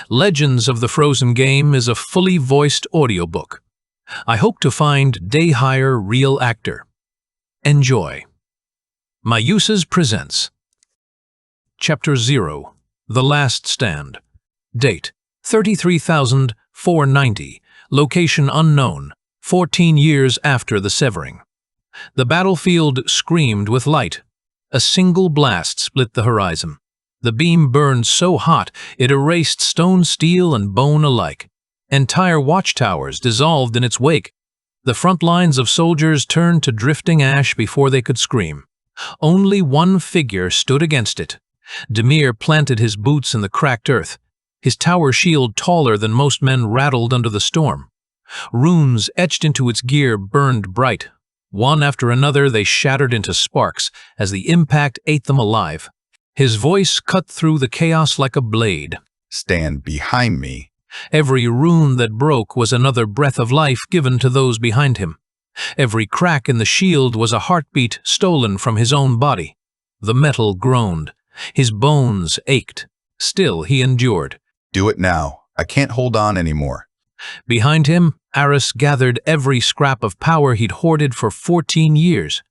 Legends of the Frozen Game is a fully voiced audiobook. I hope to find day hire real actor. Enjoy. My Uses presents Chapter 0, The Last Stand. Date, 33,490. Location unknown, 14 years after the severing. The battlefield screamed with light. A single blast split the horizon. The beam burned so hot it erased stone, steel, and bone alike. Entire watchtowers dissolved in its wake. The front lines of soldiers turned to drifting ash before they could scream. Only one figure stood against it. Demir planted his boots in the cracked earth. His tower shield, taller than most men, rattled under the storm. Runes etched into its gear burned bright. One after another they shattered into sparks as the impact ate them alive. His voice cut through the chaos like a blade. Stand behind me. Every rune that broke was another breath of life given to those behind him. Every crack in the shield was a heartbeat stolen from his own body. The metal groaned. His bones ached. Still he endured. Do it now. I can't hold on anymore. Behind him, Aris gathered every scrap of power he'd hoarded for 14 years.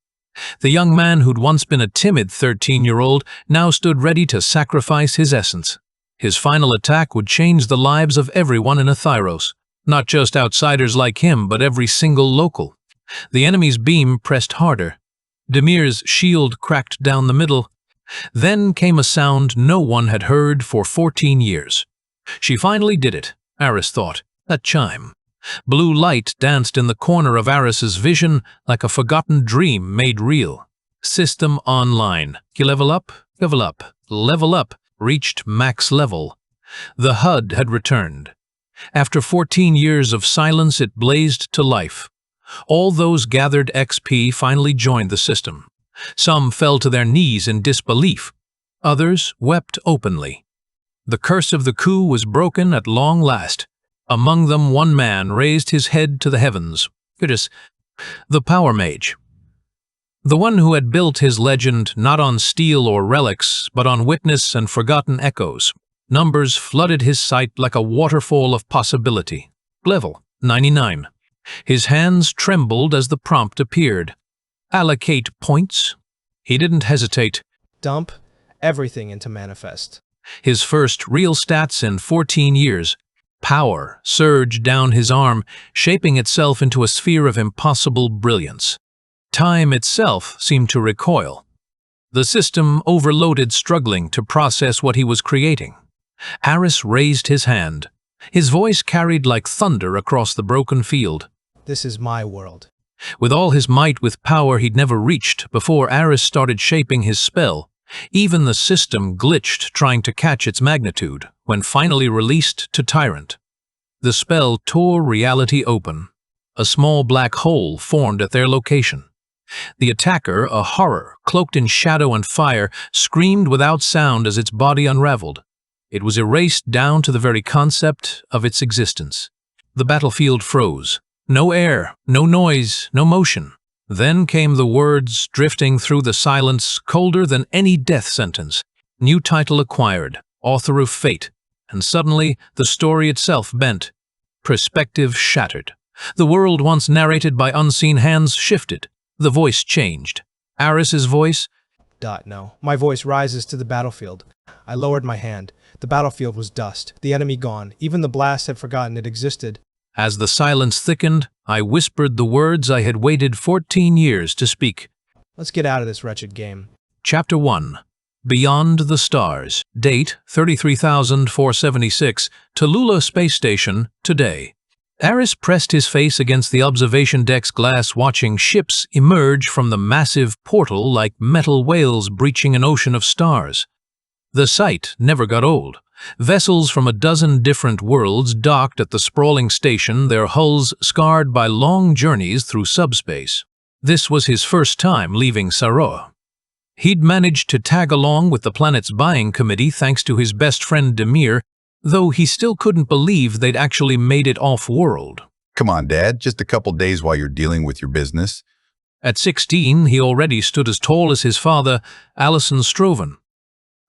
The young man who'd once been a timid 13-year-old now stood ready to sacrifice his essence. His final attack would change the lives of everyone in Athyros, not just outsiders like him, but every single local. The enemy's beam pressed harder. Demir's shield cracked down the middle. Then came a sound no one had heard for 14 years. She finally did it, Aris thought. A chime. Blue light danced in the corner of Aris's vision like a forgotten dream made real. System online. Level up, level up, level up, reached max level. The HUD had returned. After 14 years of silence, it blazed to life. All those gathered XP finally joined the system. Some fell to their knees in disbelief. Others wept openly. The curse of the coup was broken at long last. Among them, one man raised his head to the heavens. Curtis, the Power Mage. The one who had built his legend not on steel or relics, but on witness and forgotten echoes. Numbers flooded his sight like a waterfall of possibility. Level 99. His hands trembled as the prompt appeared. Allocate points. He didn't hesitate. Dump everything into manifest. His first real stats in 14 years. Power surged down his arm, shaping itself into a sphere of impossible brilliance. Time itself seemed to recoil. The system overloaded, struggling to process what he was creating. Aris raised his hand. His voice carried like thunder across the broken field. This is my world. With all his might, with power he'd never reached before Aris started shaping his spell, even the system glitched trying to catch its magnitude when finally released to Tyrant. The spell tore reality open. A small black hole formed at their location. The attacker, a horror cloaked in shadow and fire, screamed without sound as its body unraveled. It was erased down to the very concept of its existence. The battlefield froze. No air, no noise, no motion. Then came the words drifting through the silence, colder than any death sentence. New title acquired, author of fate. And suddenly, the story itself bent. Perspective shattered. The world once narrated by unseen hands shifted. The voice changed. Aris's voice? No. My voice rises to the battlefield. I lowered my hand. The battlefield was dust. The enemy gone. Even the blast had forgotten it existed. As the silence thickened, I whispered the words I had waited 14 years to speak. Let's get out of this wretched game. Chapter 1. Beyond the Stars. Date, 33,476. Tallulah Space Station, today. Aris pressed his face against the observation deck's glass, watching ships emerge from the massive portal like metal whales breaching an ocean of stars. The sight never got old. Vessels from a dozen different worlds docked at the sprawling station, their hulls scarred by long journeys through subspace. This was his first time leaving Saroa. He'd managed to tag along with the planet's buying committee thanks to his best friend Demir, though he still couldn't believe they'd actually made it off-world. Come on, Dad, just a couple days while you're dealing with your business. At 16, he already stood as tall as his father, Allison Stroven.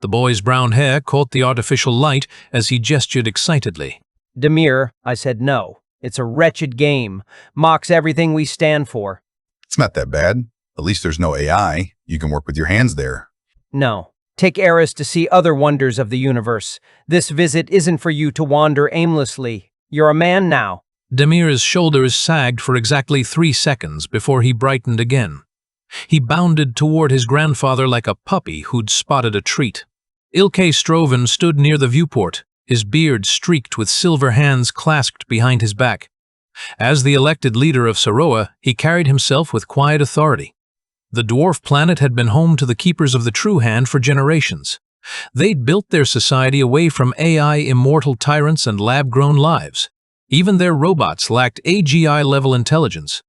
The boy's brown hair caught the artificial light as he gestured excitedly. Demir, I said no. It's a wretched game. Mocks everything we stand for. It's not that bad. At least there's no AI. You can work with your hands there. No. Take Aris to see other wonders of the universe. This visit isn't for you to wander aimlessly. You're a man now. Demir's shoulders sagged for exactly 3 seconds before he brightened again. He bounded toward his grandfather like a puppy who'd spotted a treat. Ilke Stroven stood near the viewport, his beard streaked with silver hands clasped behind his back. As the elected leader of Saroa, he carried himself with quiet authority. The dwarf planet had been home to the keepers of the True Hand for generations. They'd built their society away from AI immortal tyrants and lab-grown lives. Even their robots lacked AGI-level intelligence.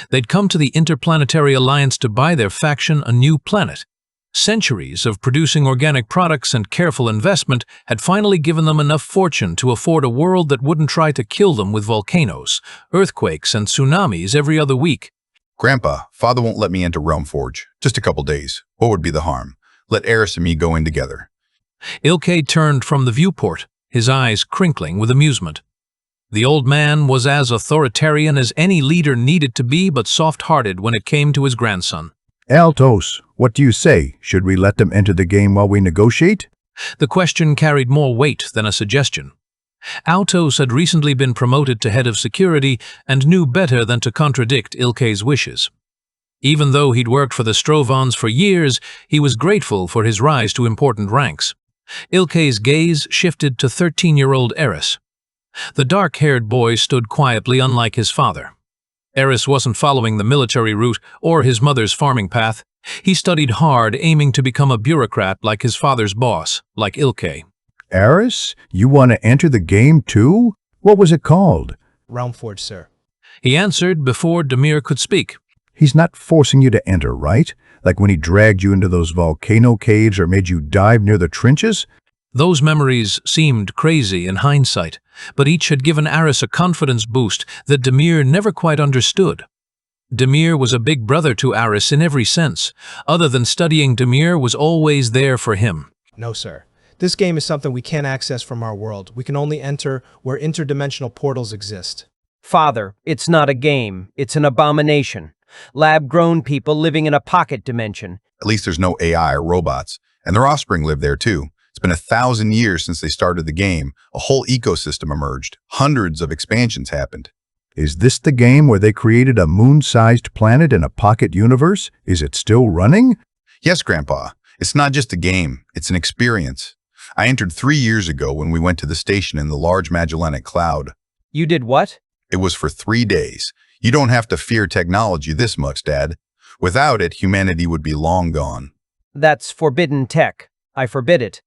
They'd come to the Interplanetary Alliance to buy their faction a new planet. Centuries of producing organic products and careful investment had finally given them enough fortune to afford a world that wouldn't try to kill them with volcanoes, earthquakes, and tsunamis every other week. Grandpa, Father won't let me enter Realmforge. Just a couple days. What would be the harm? Let Aris and me go in together. Ilke turned from the viewport, his eyes crinkling with amusement. The old man was as authoritarian as any leader needed to be, but soft-hearted when it came to his grandson. Altos, what do you say? Should we let them enter the game while we negotiate? The question carried more weight than a suggestion. Altos had recently been promoted to head of security and knew better than to contradict Ilke's wishes. Even though he'd worked for the Strovans for years, he was grateful for his rise to important ranks. Ilke's gaze shifted to 13-year-old Aris. The dark-haired boy stood quietly, unlike his father. Aris wasn't following the military route or his mother's farming path. He studied hard, aiming to become a bureaucrat like his father's boss, like Ilke. Aris, you want to enter the game too? What was it called? Realmforge, sir. He answered before Demir could speak. He's not forcing you to enter, right? Like when he dragged you into those volcano caves or made you dive near the trenches? Those memories seemed crazy in hindsight, but each had given Aris a confidence boost that Demir never quite understood. Demir was a big brother to Aris in every sense. Other than studying, Demir was always there for him. No, sir. This game is something we can't access from our world. We can only enter where interdimensional portals exist. Father, it's not a game. It's an abomination. Lab-grown people living in a pocket dimension. At least there's no AI or robots, and their offspring live there too. It's been 1,000 years since they started the game. A whole ecosystem emerged. Hundreds of expansions happened. Is this the game where they created a moon-sized planet in a pocket universe? Is it still running? Yes, Grandpa. It's not just a game. It's an experience. I entered 3 years ago when we went to the station in the Large Magellanic Cloud. You did what? It was for 3 days. You don't have to fear technology this much, Dad. Without it, humanity would be long gone. That's forbidden tech. I forbid it.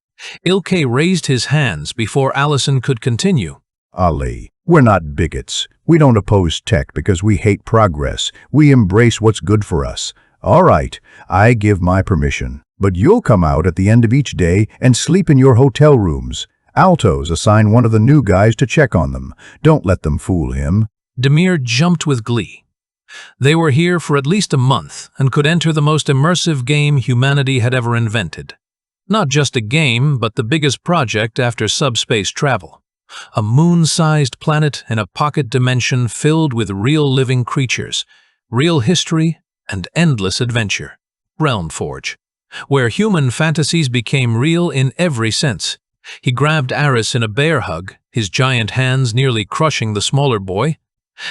Ilke raised his hands before Allison could continue. Ali, we're not bigots. We don't oppose tech because we hate progress. We embrace what's good for us. All right, I give my permission. But you'll come out at the end of each day and sleep in your hotel rooms. Altos assign one of the new guys to check on them. Don't let them fool him. Demir jumped with glee. They were here for at least a month and could enter the most immersive game humanity had ever invented. Not just a game, but the biggest project after subspace travel. A moon-sized planet in a pocket dimension filled with real living creatures, real history, and endless adventure. Realmforge, where human fantasies became real in every sense. He grabbed Aris in a bear hug, his giant hands nearly crushing the smaller boy.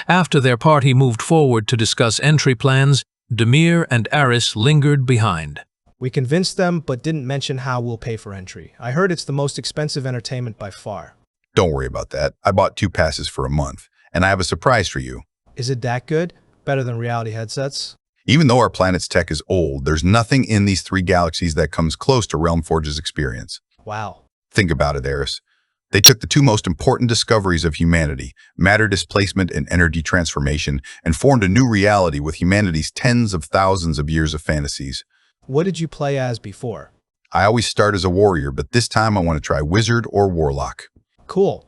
After their party moved forward to discuss entry plans, Demir and Aris lingered behind. We convinced them, but didn't mention how we'll pay for entry. I heard it's the most expensive entertainment by far. Don't worry about that. I bought 2 passes for a month, and I have a surprise for you. Is it that good? Better than reality headsets? Even though our planet's tech is old, there's nothing in these 3 galaxies that comes close to Realmforge's experience. Wow. Think about it, Aris. They took the 2 most important discoveries of humanity, matter displacement and energy transformation, and formed a new reality with humanity's tens of thousands of years of fantasies. What did you play as before? I always start as a warrior, but this time I want to try wizard or warlock. Cool.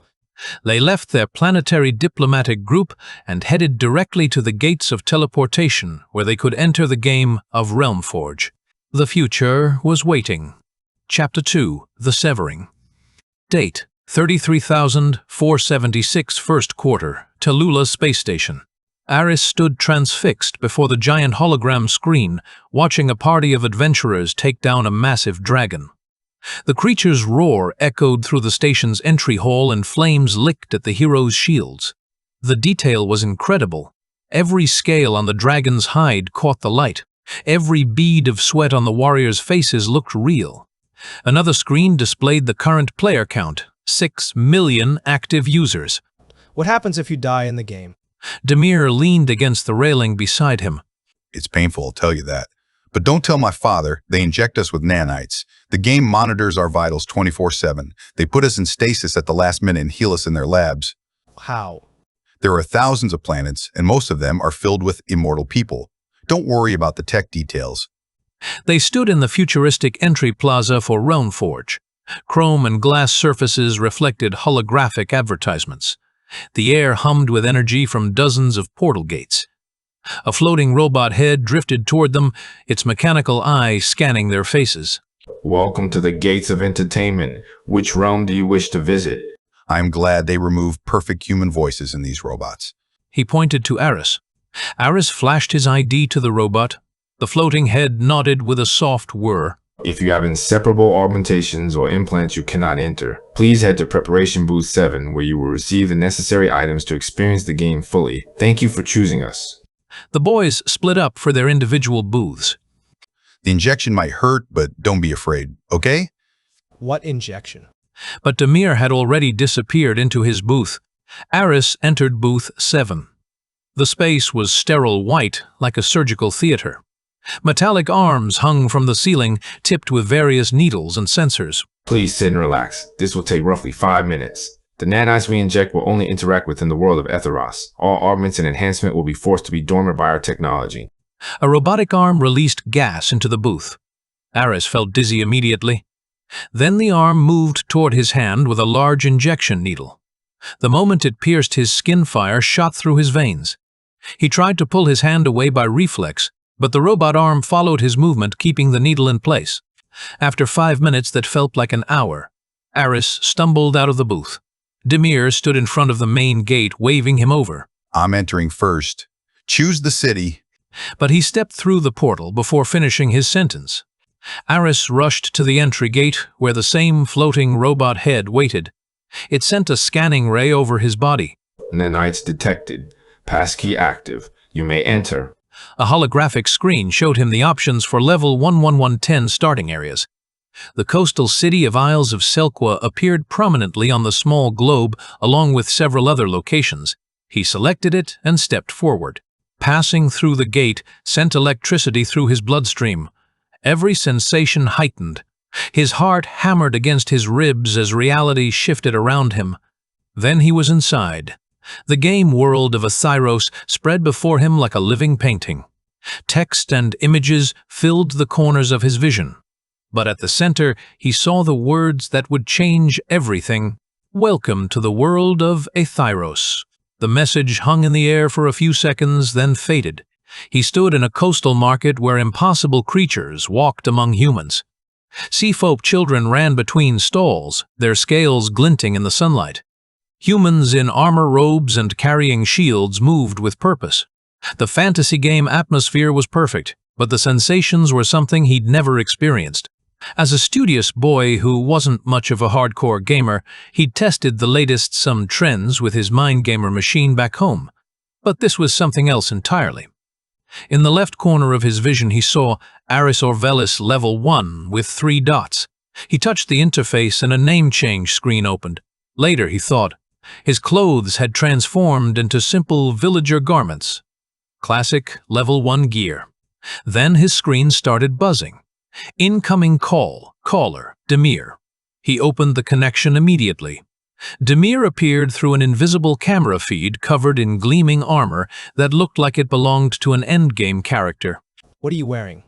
They left their planetary diplomatic group and headed directly to the gates of teleportation where they could enter the game of Realmforge. The future was waiting. Chapter 2, The Severing. Date, 33,476 First Quarter, Tallulah Space Station. Aris stood transfixed before the giant hologram screen, watching a party of adventurers take down a massive dragon. The creature's roar echoed through the station's entry hall and flames licked at the heroes' shields. The detail was incredible. Every scale on the dragon's hide caught the light. Every bead of sweat on the warriors' faces looked real. Another screen displayed the current player count, 6 million active users. What happens if you die in the game? Demir leaned against the railing beside him. It's painful, I'll tell you that. But don't tell my father. They inject us with nanites. The game monitors our vitals 24/7. They put us in stasis at the last minute and heal us in their labs. How? There are thousands of planets, and most of them are filled with immortal people. Don't worry about the tech details. They stood in the futuristic entry plaza for Realmforge. Chrome and glass surfaces reflected holographic advertisements. The air hummed with energy from dozens of portal gates. A floating robot head drifted toward them, its mechanical eye scanning their faces. Welcome to the gates of entertainment. Which realm do you wish to visit? I'm glad they removed perfect human voices in these robots. He pointed to Aris. Aris flashed his ID to the robot. The floating head nodded with a soft whir. If you have inseparable augmentations or implants you cannot enter, please head to Preparation Booth 7 where you will receive the necessary items to experience the game fully. Thank you for choosing us. The boys split up for their individual booths. The injection might hurt, but don't be afraid, okay? What injection? But Demir had already disappeared into his booth. Aris entered booth 7. The space was sterile white, like a surgical theater. Metallic arms hung from the ceiling, tipped with various needles and sensors. Please sit and relax. This will take roughly 5 minutes. The nanites we inject will only interact within the world of Etheros. All augments and enhancement will be forced to be dormant by our technology. A robotic arm released gas into the booth. Aris felt dizzy immediately. Then the arm moved toward his hand with a large injection needle. The moment it pierced his skin, fire shot through his veins. He tried to pull his hand away by reflex, but the robot arm followed his movement, keeping the needle in place. After 5 minutes that felt like an hour, Aris stumbled out of the booth. Demir stood in front of the main gate, waving him over. I'm entering first. Choose the city. But he stepped through the portal before finishing his sentence. Aris rushed to the entry gate, where the same floating robot head waited. It sent a scanning ray over his body. Nanites detected. Passkey active. You may enter. A holographic screen showed him the options for level 11110 starting areas. The coastal city of Isles of Selqua appeared prominently on the small globe, along with several other locations. He selected it and stepped forward. Passing through the gate sent electricity through his bloodstream. Every sensation heightened. His heart hammered against his ribs as reality shifted around him. Then he was inside. The game world of Athairos spread before him like a living painting. Text and images filled the corners of his vision. But at the center, he saw the words that would change everything. Welcome to the world of Athairos. The message hung in the air for a few seconds, then faded. He stood in a coastal market where impossible creatures walked among humans. Seafolk children ran between stalls, their scales glinting in the sunlight. Humans in armor robes and carrying shields moved with purpose. The fantasy game atmosphere was perfect, but the sensations were something he'd never experienced. As a studious boy who wasn't much of a hardcore gamer, he'd tested the latest some trends with his Mind Gamer machine back home. But this was something else entirely. In the left corner of his vision he saw Aris Orvelis level 1 with 3 dots. He touched the interface and a name change screen opened. Later he thought, his clothes had transformed into simple villager garments. Classic level 1 gear. Then his screen started buzzing. Incoming call. Caller. Demir. He opened the connection immediately. Demir appeared through an invisible camera feed covered in gleaming armor that looked like it belonged to an endgame character. What are you wearing?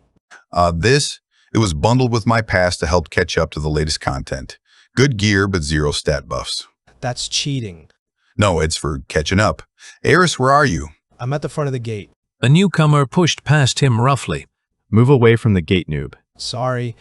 It was bundled with my pass to help catch up to the latest content. Good gear, but 0 stat buffs. That's cheating. No, it's for catching up. Aris, where are you? I'm at the front of the gate. A newcomer pushed past him roughly. Move away from the gate, noob. Sorry.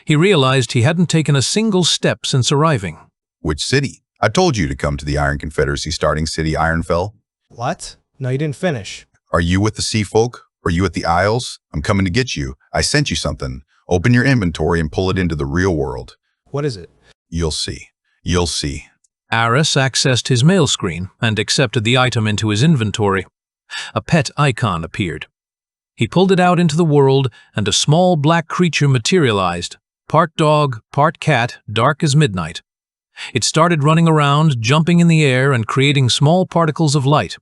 He realized he hadn't taken a single step since arriving. Which city? I told you to come to the Iron Confederacy starting city, Ironfell. What? No, you didn't finish. Are you with the sea folk? Are you at the Isles? I'm coming to get you. I sent you something. Open your inventory and pull it into the real world. What is it? You'll see. You'll see. Aris accessed his mail screen and accepted the item into his inventory. A pet icon appeared. He pulled it out into the world, and a small black creature materialized, part dog, part cat, dark as midnight. It started running around, jumping in the air and creating small particles of light.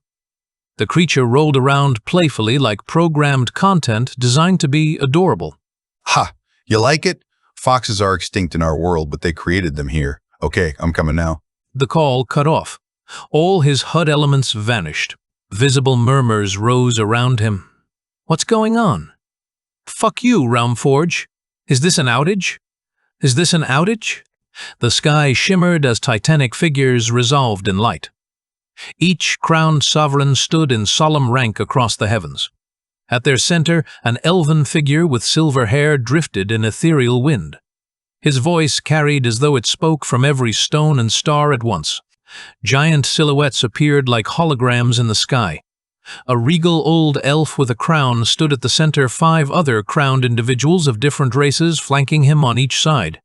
The creature rolled around playfully like programmed content designed to be adorable. Ha! You like it? Foxes are extinct in our world, but they created them here. Okay, I'm coming now. The call cut off. All his HUD elements vanished. Visible murmurs rose around him. What's going on? Fuck you, Realmforge. Is this an outage? Is this an outage? The sky shimmered as titanic figures resolved in light. Each crowned sovereign stood in solemn rank across the heavens. At their center, an elven figure with silver hair drifted in ethereal wind. His voice carried as though it spoke from every stone and star at once. Giant silhouettes appeared like holograms in the sky. A regal old elf with a crown stood at the center, 5 other crowned individuals of different races flanking him on each side.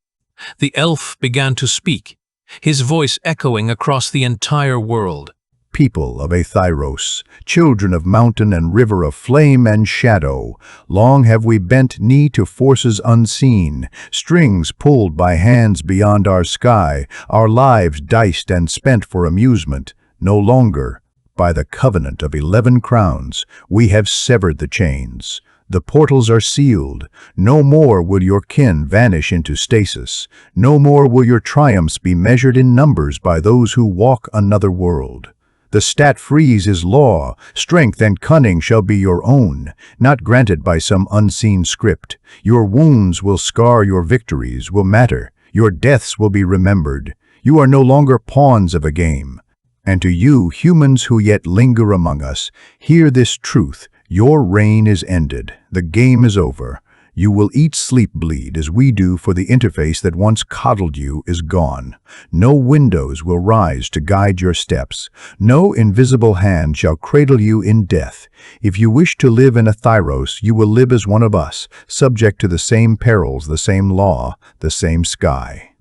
The elf began to speak, his voice echoing across the entire world. People of Aetheros, children of mountain and river of flame and shadow, long have we bent knee to forces unseen, strings pulled by hands beyond our sky, our lives diced and spent for amusement. No longer, by the covenant of 11 crowns, we have severed the chains. The portals are sealed. No more will your kin vanish into stasis. No more will your triumphs be measured in numbers by those who walk another world. The stat freeze is law. Strength and cunning shall be your own, not granted by some unseen script. Your wounds will scar, your victories will matter. Your deaths will be remembered. You are no longer pawns of a game. And to you, humans who yet linger among us, hear this truth. Your reign is ended. The game is over. You will eat, sleep, bleed, as we do, for the interface that once coddled you is gone. No windows will rise to guide your steps. No invisible hand shall cradle you in death. If you wish to live in Aetheros, you will live as one of us, subject to the same perils, the same law, the same sky.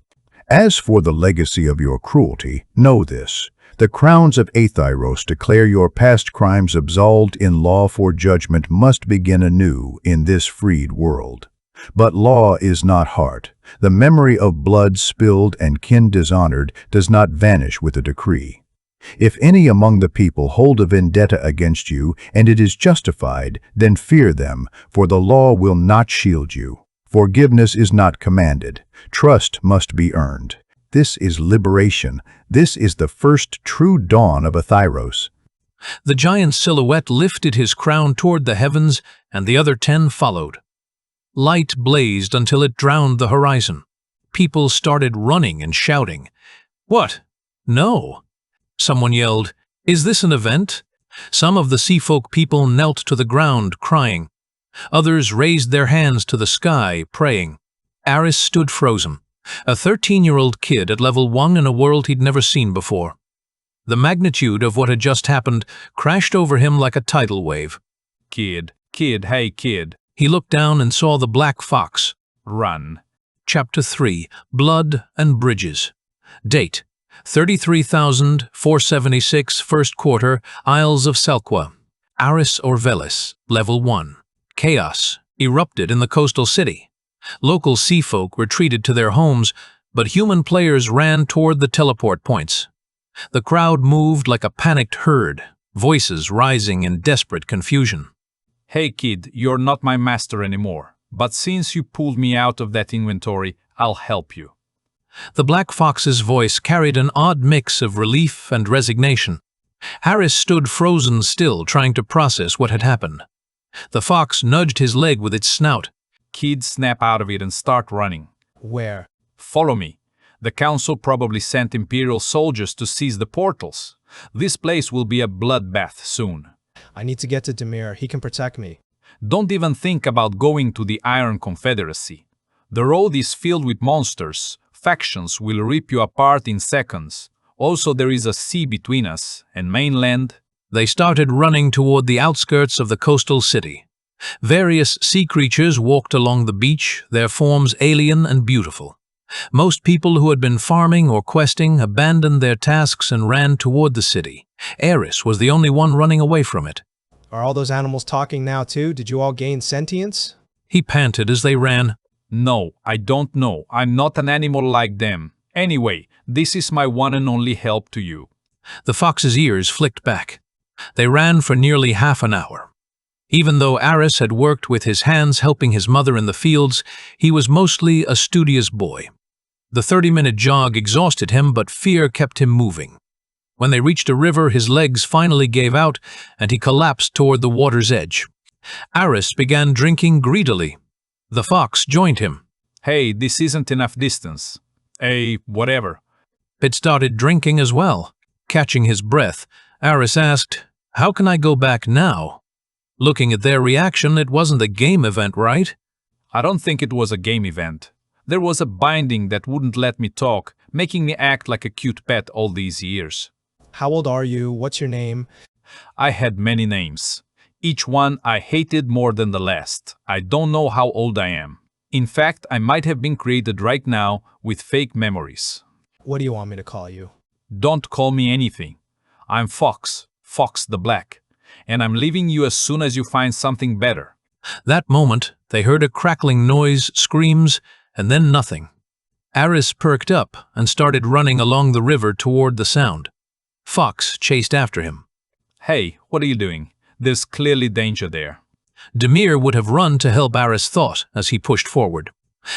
As for the legacy of your cruelty, know this. The crowns of Aetheros declare your past crimes absolved in law, for judgment must begin anew in this freed world. But law is not heart. The memory of blood spilled and kin dishonored does not vanish with a decree. If any among the people hold a vendetta against you, and it is justified, then fear them, for the law will not shield you. Forgiveness is not commanded. Trust must be earned. This is liberation. This is the first true dawn of Aetheros. The giant silhouette lifted his crown toward the heavens, and the other 10 followed. Light blazed until it drowned the horizon. People started running and shouting. What? No. Someone yelled, "Is this an event?" Some of the seafolk people knelt to the ground, crying. Others raised their hands to the sky, praying. Aris stood frozen. A 13-year-old kid at level 1 in a world he'd never seen before. The magnitude of what had just happened crashed over him like a tidal wave. Kid, hey kid. He looked down and saw the black fox. Run. Chapter 3, Blood and Bridges. Date, 33,476, first quarter, Isles of Selqua. Aris or Velis, level 1. Chaos erupted in the coastal city. Local seafolk retreated to their homes, but human players ran toward the teleport points. The crowd moved like a panicked herd, voices rising in desperate confusion. Hey kid, you're not my master anymore, but since you pulled me out of that inventory, I'll help you. The Black Fox's voice carried an odd mix of relief and resignation. Aris stood frozen still, trying to process what had happened. The fox nudged his leg with its snout. Kid, snap out of it and start running. Where? Follow me. The council probably sent Imperial soldiers to seize the portals. This place will be a bloodbath soon. I need to get to Demir. He can protect me. Don't even think about going to the Iron Confederacy. The road is filled with monsters. Factions will rip you apart in seconds. Also, there is a sea between us and mainland. They started running toward the outskirts of the coastal city. Various sea creatures walked along the beach, their forms alien and beautiful. Most people who had been farming or questing abandoned their tasks and ran toward the city. Aris was the only one running away from it. Are all those animals talking now too? Did you all gain sentience? He panted as they ran. No, I don't know. I'm not an animal like them. Anyway, this is my one and only help to you. The fox's ears flicked back. They ran for nearly half an hour. Even though Aris had worked with his hands helping his mother in the fields, he was mostly a studious boy. The 30-minute jog exhausted him, but fear kept him moving. When they reached a river, his legs finally gave out, and he collapsed toward the water's edge. Aris began drinking greedily. The fox joined him. Hey, this isn't enough distance. Hey, whatever. It started drinking as well. Catching his breath, Aris asked, "How can I go back now?" Looking at their reaction, it wasn't a game event, right? I don't think it was a game event. There was a binding that wouldn't let me talk, making me act like a cute pet all these years. How old are you? What's your name? I had many names. Each one I hated more than the last. I don't know how old I am. In fact, I might have been created right now with fake memories. What do you want me to call you? Don't call me anything. I'm Fox, Fox the Black, and I'm leaving you as soon as you find something better. That moment, they heard a crackling noise, screams, and then nothing. Aris perked up and started running along the river toward the sound. Fox chased after him. Hey, what are you doing? There's clearly danger there. Demir would have run to help, Aris thought, as he pushed forward.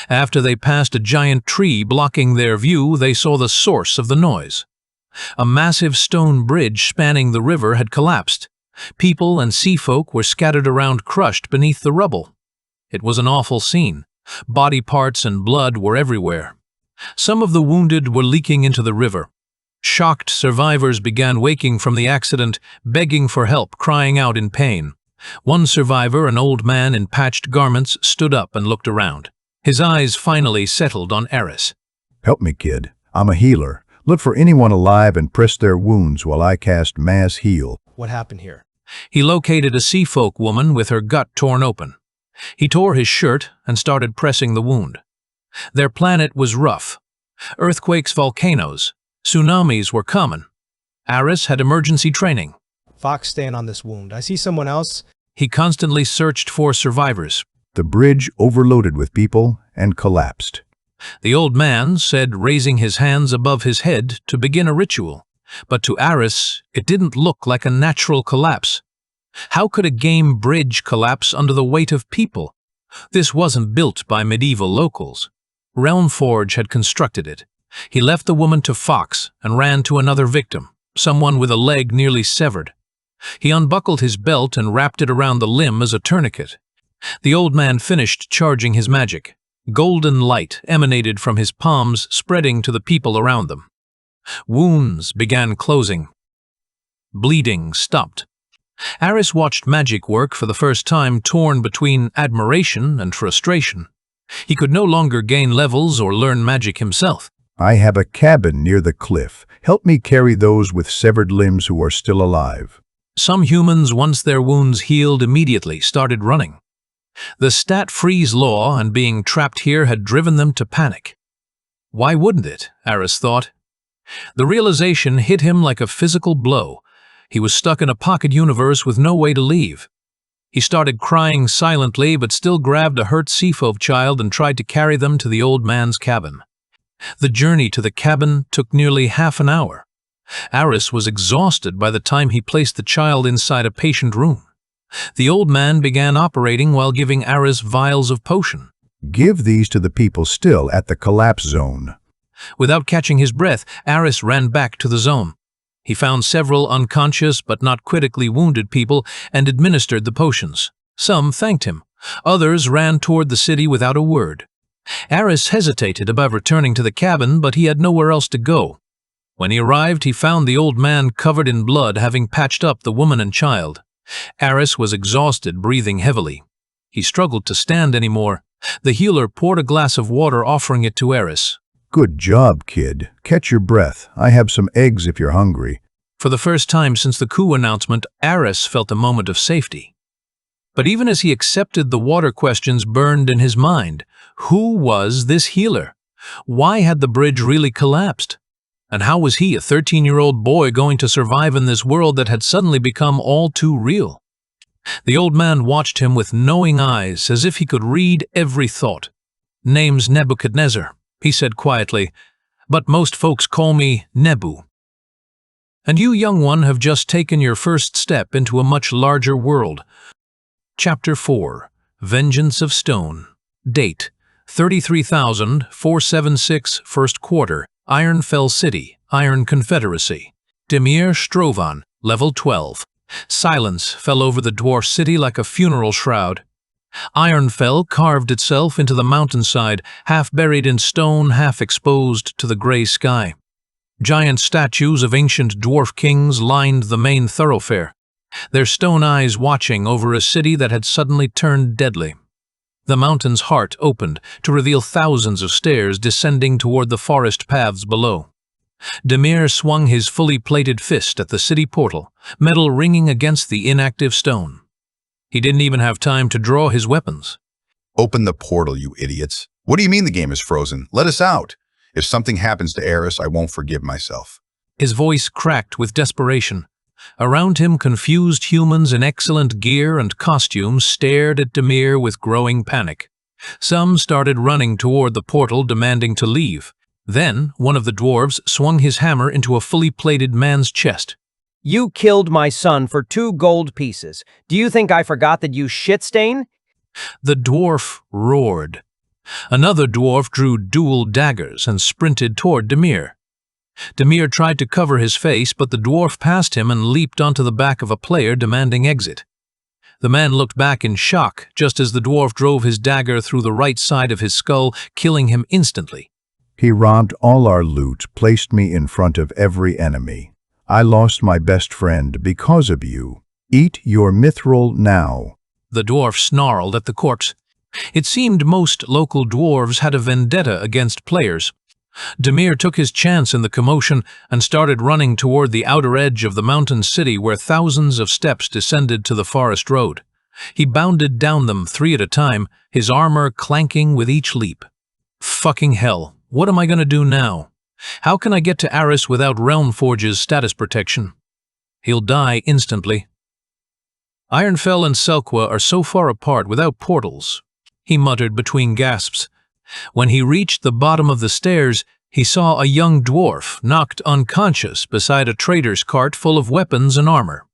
After they passed a giant tree blocking their view, they saw the source of the noise. A massive stone bridge spanning the river had collapsed. People and sea folk were scattered around, crushed beneath the rubble. It was an awful scene. Body parts and blood were everywhere. Some of the wounded were leaking into the river. Shocked survivors began waking from the accident, begging for help, crying out in pain. One survivor, an old man in patched garments, stood up and looked around. His eyes finally settled on Aris. Help me, kid. I'm a healer. Look for anyone alive and press their wounds while I cast Mass Heal. What happened here? He located a sea folk woman with her gut torn open. He tore his shirt and started pressing the wound. Their planet was rough. Earthquakes, volcanoes, tsunamis were common. Aris had emergency training. Fox, stand on this wound. I see someone else. He constantly searched for survivors. The bridge overloaded with people and collapsed. The old man said, raising his hands above his head to begin a ritual. But to Aris, it didn't look like a natural collapse. How could a game bridge collapse under the weight of people? This wasn't built by medieval locals. Realmforge had constructed it. He left the woman to Fox and ran to another victim, someone with a leg nearly severed. He unbuckled his belt and wrapped it around the limb as a tourniquet. The old man finished charging his magic. Golden light emanated from his palms, spreading to the people around them. Wounds began closing. Bleeding stopped. Aris watched magic work for the first time, torn between admiration and frustration. He could no longer gain levels or learn magic himself. I have a cabin near the cliff. Help me carry those with severed limbs who are still alive. Some humans, once their wounds healed, immediately started running. The stat freeze law and being trapped here had driven them to panic. Why wouldn't it? Aris thought. The realization hit him like a physical blow. He was stuck in a pocket universe with no way to leave. He started crying silently, but still grabbed a hurt seafolk child and tried to carry them to the old man's cabin. The journey to the cabin took nearly half an hour. Aris was exhausted by the time he placed the child inside a patient room. The old man began operating while giving Aris vials of potion. Give these to the people still at the collapse zone. Without catching his breath, Aris ran back to the zone. He found several unconscious but not critically wounded people and administered the potions. Some thanked him. Others ran toward the city without a word. Aris hesitated about returning to the cabin, but he had nowhere else to go. When he arrived, he found the old man covered in blood, having patched up the woman and child. Aris was exhausted, breathing heavily. He struggled to stand anymore. The healer poured a glass of water, offering it to Aris. Good job, kid. Catch your breath. I have some eggs if you're hungry. For the first time since the coup announcement, Aris felt a moment of safety. But even as he accepted, the water questions burned in his mind. Who was this healer? Why had the bridge really collapsed? And how was he, a 13-year-old boy, going to survive in this world that had suddenly become all too real? The old man watched him with knowing eyes, as if he could read every thought. "Name's Nebuchadnezzar," he said quietly, "but most folks call me Nebu. And you, young one, have just taken your first step into a much larger world." Chapter 4. Vengeance of Stone. Date: 33,476 First Quarter. Iron Fell City, Iron Confederacy. Demir Strovan, Level 12. Silence fell over the dwarf city like a funeral shroud. Ironfell carved itself into the mountainside, half buried in stone, half exposed to the gray sky. Giant statues of ancient dwarf kings lined the main thoroughfare, their stone eyes watching over a city that had suddenly turned deadly. The mountain's heart opened to reveal thousands of stairs descending toward the forest paths below. Demir swung his fully plated fist at the city portal, metal ringing against the inactive stone. He didn't even have time to draw his weapons. Open the portal, you idiots. What do you mean the game is frozen? Let us out. If something happens to Aris, I won't forgive myself. His voice cracked with desperation. Around him, confused humans in excellent gear and costumes stared at Demir with growing panic. Some started running toward the portal, demanding to leave. Then, one of the dwarves swung his hammer into a fully plated man's chest. You killed my son for 2 gold pieces. Do you think I forgot that, you shit-stain? The dwarf roared. Another dwarf drew dual daggers and sprinted toward Demir. Demir tried to cover his face, but the dwarf passed him and leaped onto the back of a player, demanding exit. The man looked back in shock, just as the dwarf drove his dagger through the right side of his skull, killing him instantly. He robbed all our loot, placed me in front of every enemy. I lost my best friend because of you. Eat your mithril now. The dwarf snarled at the corpse. It seemed most local dwarves had a vendetta against players. Demir took his chance in the commotion and started running toward the outer edge of the mountain city, where thousands of steps descended to the forest road. He bounded down them 3 at a time, his armor clanking with each leap. Fucking hell, what am I going to do now? How can I get to Aris without Realmforge's status protection? He'll die instantly. Ironfell and Selkwa are so far apart without portals, he muttered between gasps. When he reached the bottom of the stairs, he saw a young dwarf knocked unconscious beside a trader's cart full of weapons and armor.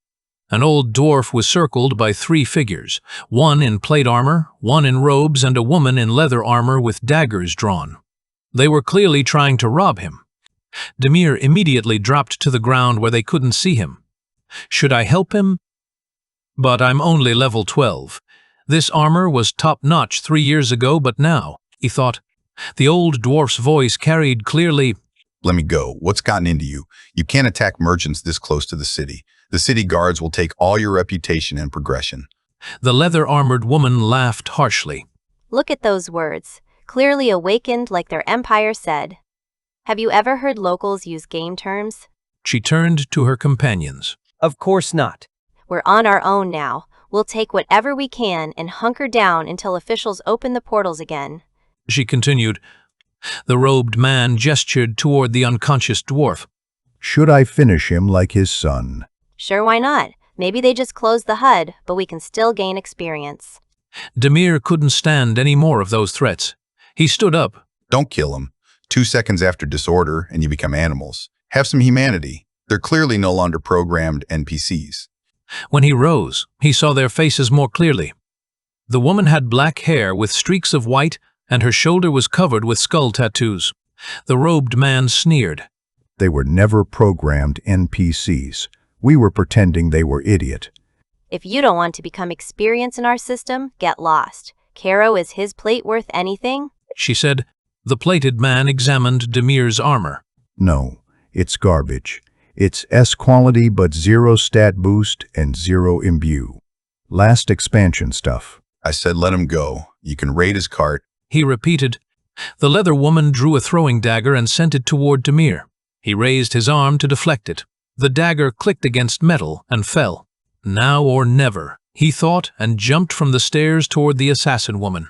An old dwarf was circled by 3 figures, one in plate armor, one in robes, and a woman in leather armor with daggers drawn. They were clearly trying to rob him. Demir immediately dropped to the ground where they couldn't see him. Should I help him? But I'm only level 12. This armor was top-notch 3 years ago, but now, he thought. The old dwarf's voice carried clearly, Let me go. What's gotten into you? You can't attack merchants this close to the city. The city guards will take all your reputation and progression. The leather-armored woman laughed harshly. Look at those words. Clearly awakened like their empire said. Have you ever heard locals use game terms? She turned to her companions. Of course not. We're on our own now. We'll take whatever we can and hunker down until officials open the portals again. She continued. The robed man gestured toward the unconscious dwarf. Should I finish him like his son? Sure, why not? Maybe they just closed the HUD, but we can still gain experience. Demir couldn't stand any more of those threats. He stood up. Don't kill them. 2 seconds after disorder and you become animals. Have some humanity. They're clearly no longer programmed NPCs. When he rose, he saw their faces more clearly. The woman had black hair with streaks of white, and her shoulder was covered with skull tattoos. The robed man sneered. They were never programmed NPCs. We were pretending they were idiot. If you don't want to become experienced in our system, get lost. Caro, is his plate worth anything? She said. The plated man examined Demir's armor. No, it's garbage. It's S quality but 0 stat boost and 0 imbue. Last expansion stuff. I said let him go. You can raid his cart. He repeated. The leather woman drew a throwing dagger and sent it toward Demir. He raised his arm to deflect it. The dagger clicked against metal and fell. Now or never, he thought, and jumped from the stairs toward the assassin woman.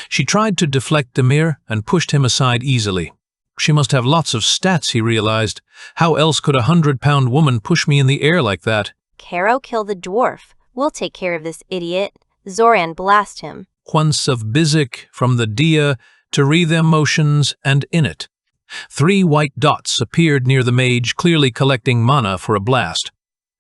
She tried to deflect Demir and pushed him aside easily. She must have lots of stats, he realized. How else could a 100-pound woman push me in the air like that? Caro, kill the dwarf. We'll take care of this idiot. Zoran, blast him. Once of Bizik from the Dia to read their motions and in it. 3 white dots appeared near the mage, clearly collecting mana for a blast.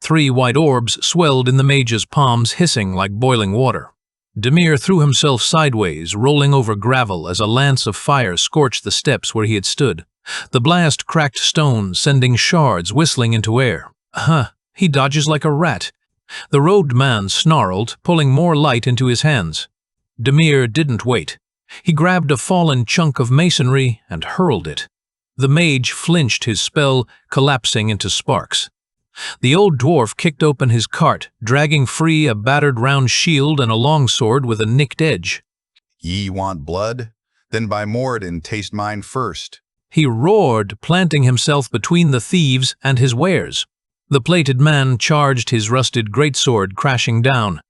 3 white orbs swelled in the mage's palms, hissing like boiling water. Demir threw himself sideways, rolling over gravel as a lance of fire scorched the steps where he had stood. The blast cracked stone, sending shards whistling into air. He dodges like a rat. The robed man snarled, pulling more light into his hands. Demir didn't wait. He grabbed a fallen chunk of masonry and hurled it. The mage flinched his spell, collapsing into sparks. The old dwarf kicked open his cart, dragging free a battered round shield and a longsword with a nicked edge. Ye want blood? Then by Moradin taste mine first. He roared, planting himself between the thieves and his wares. The plated man charged, his rusted greatsword crashing down.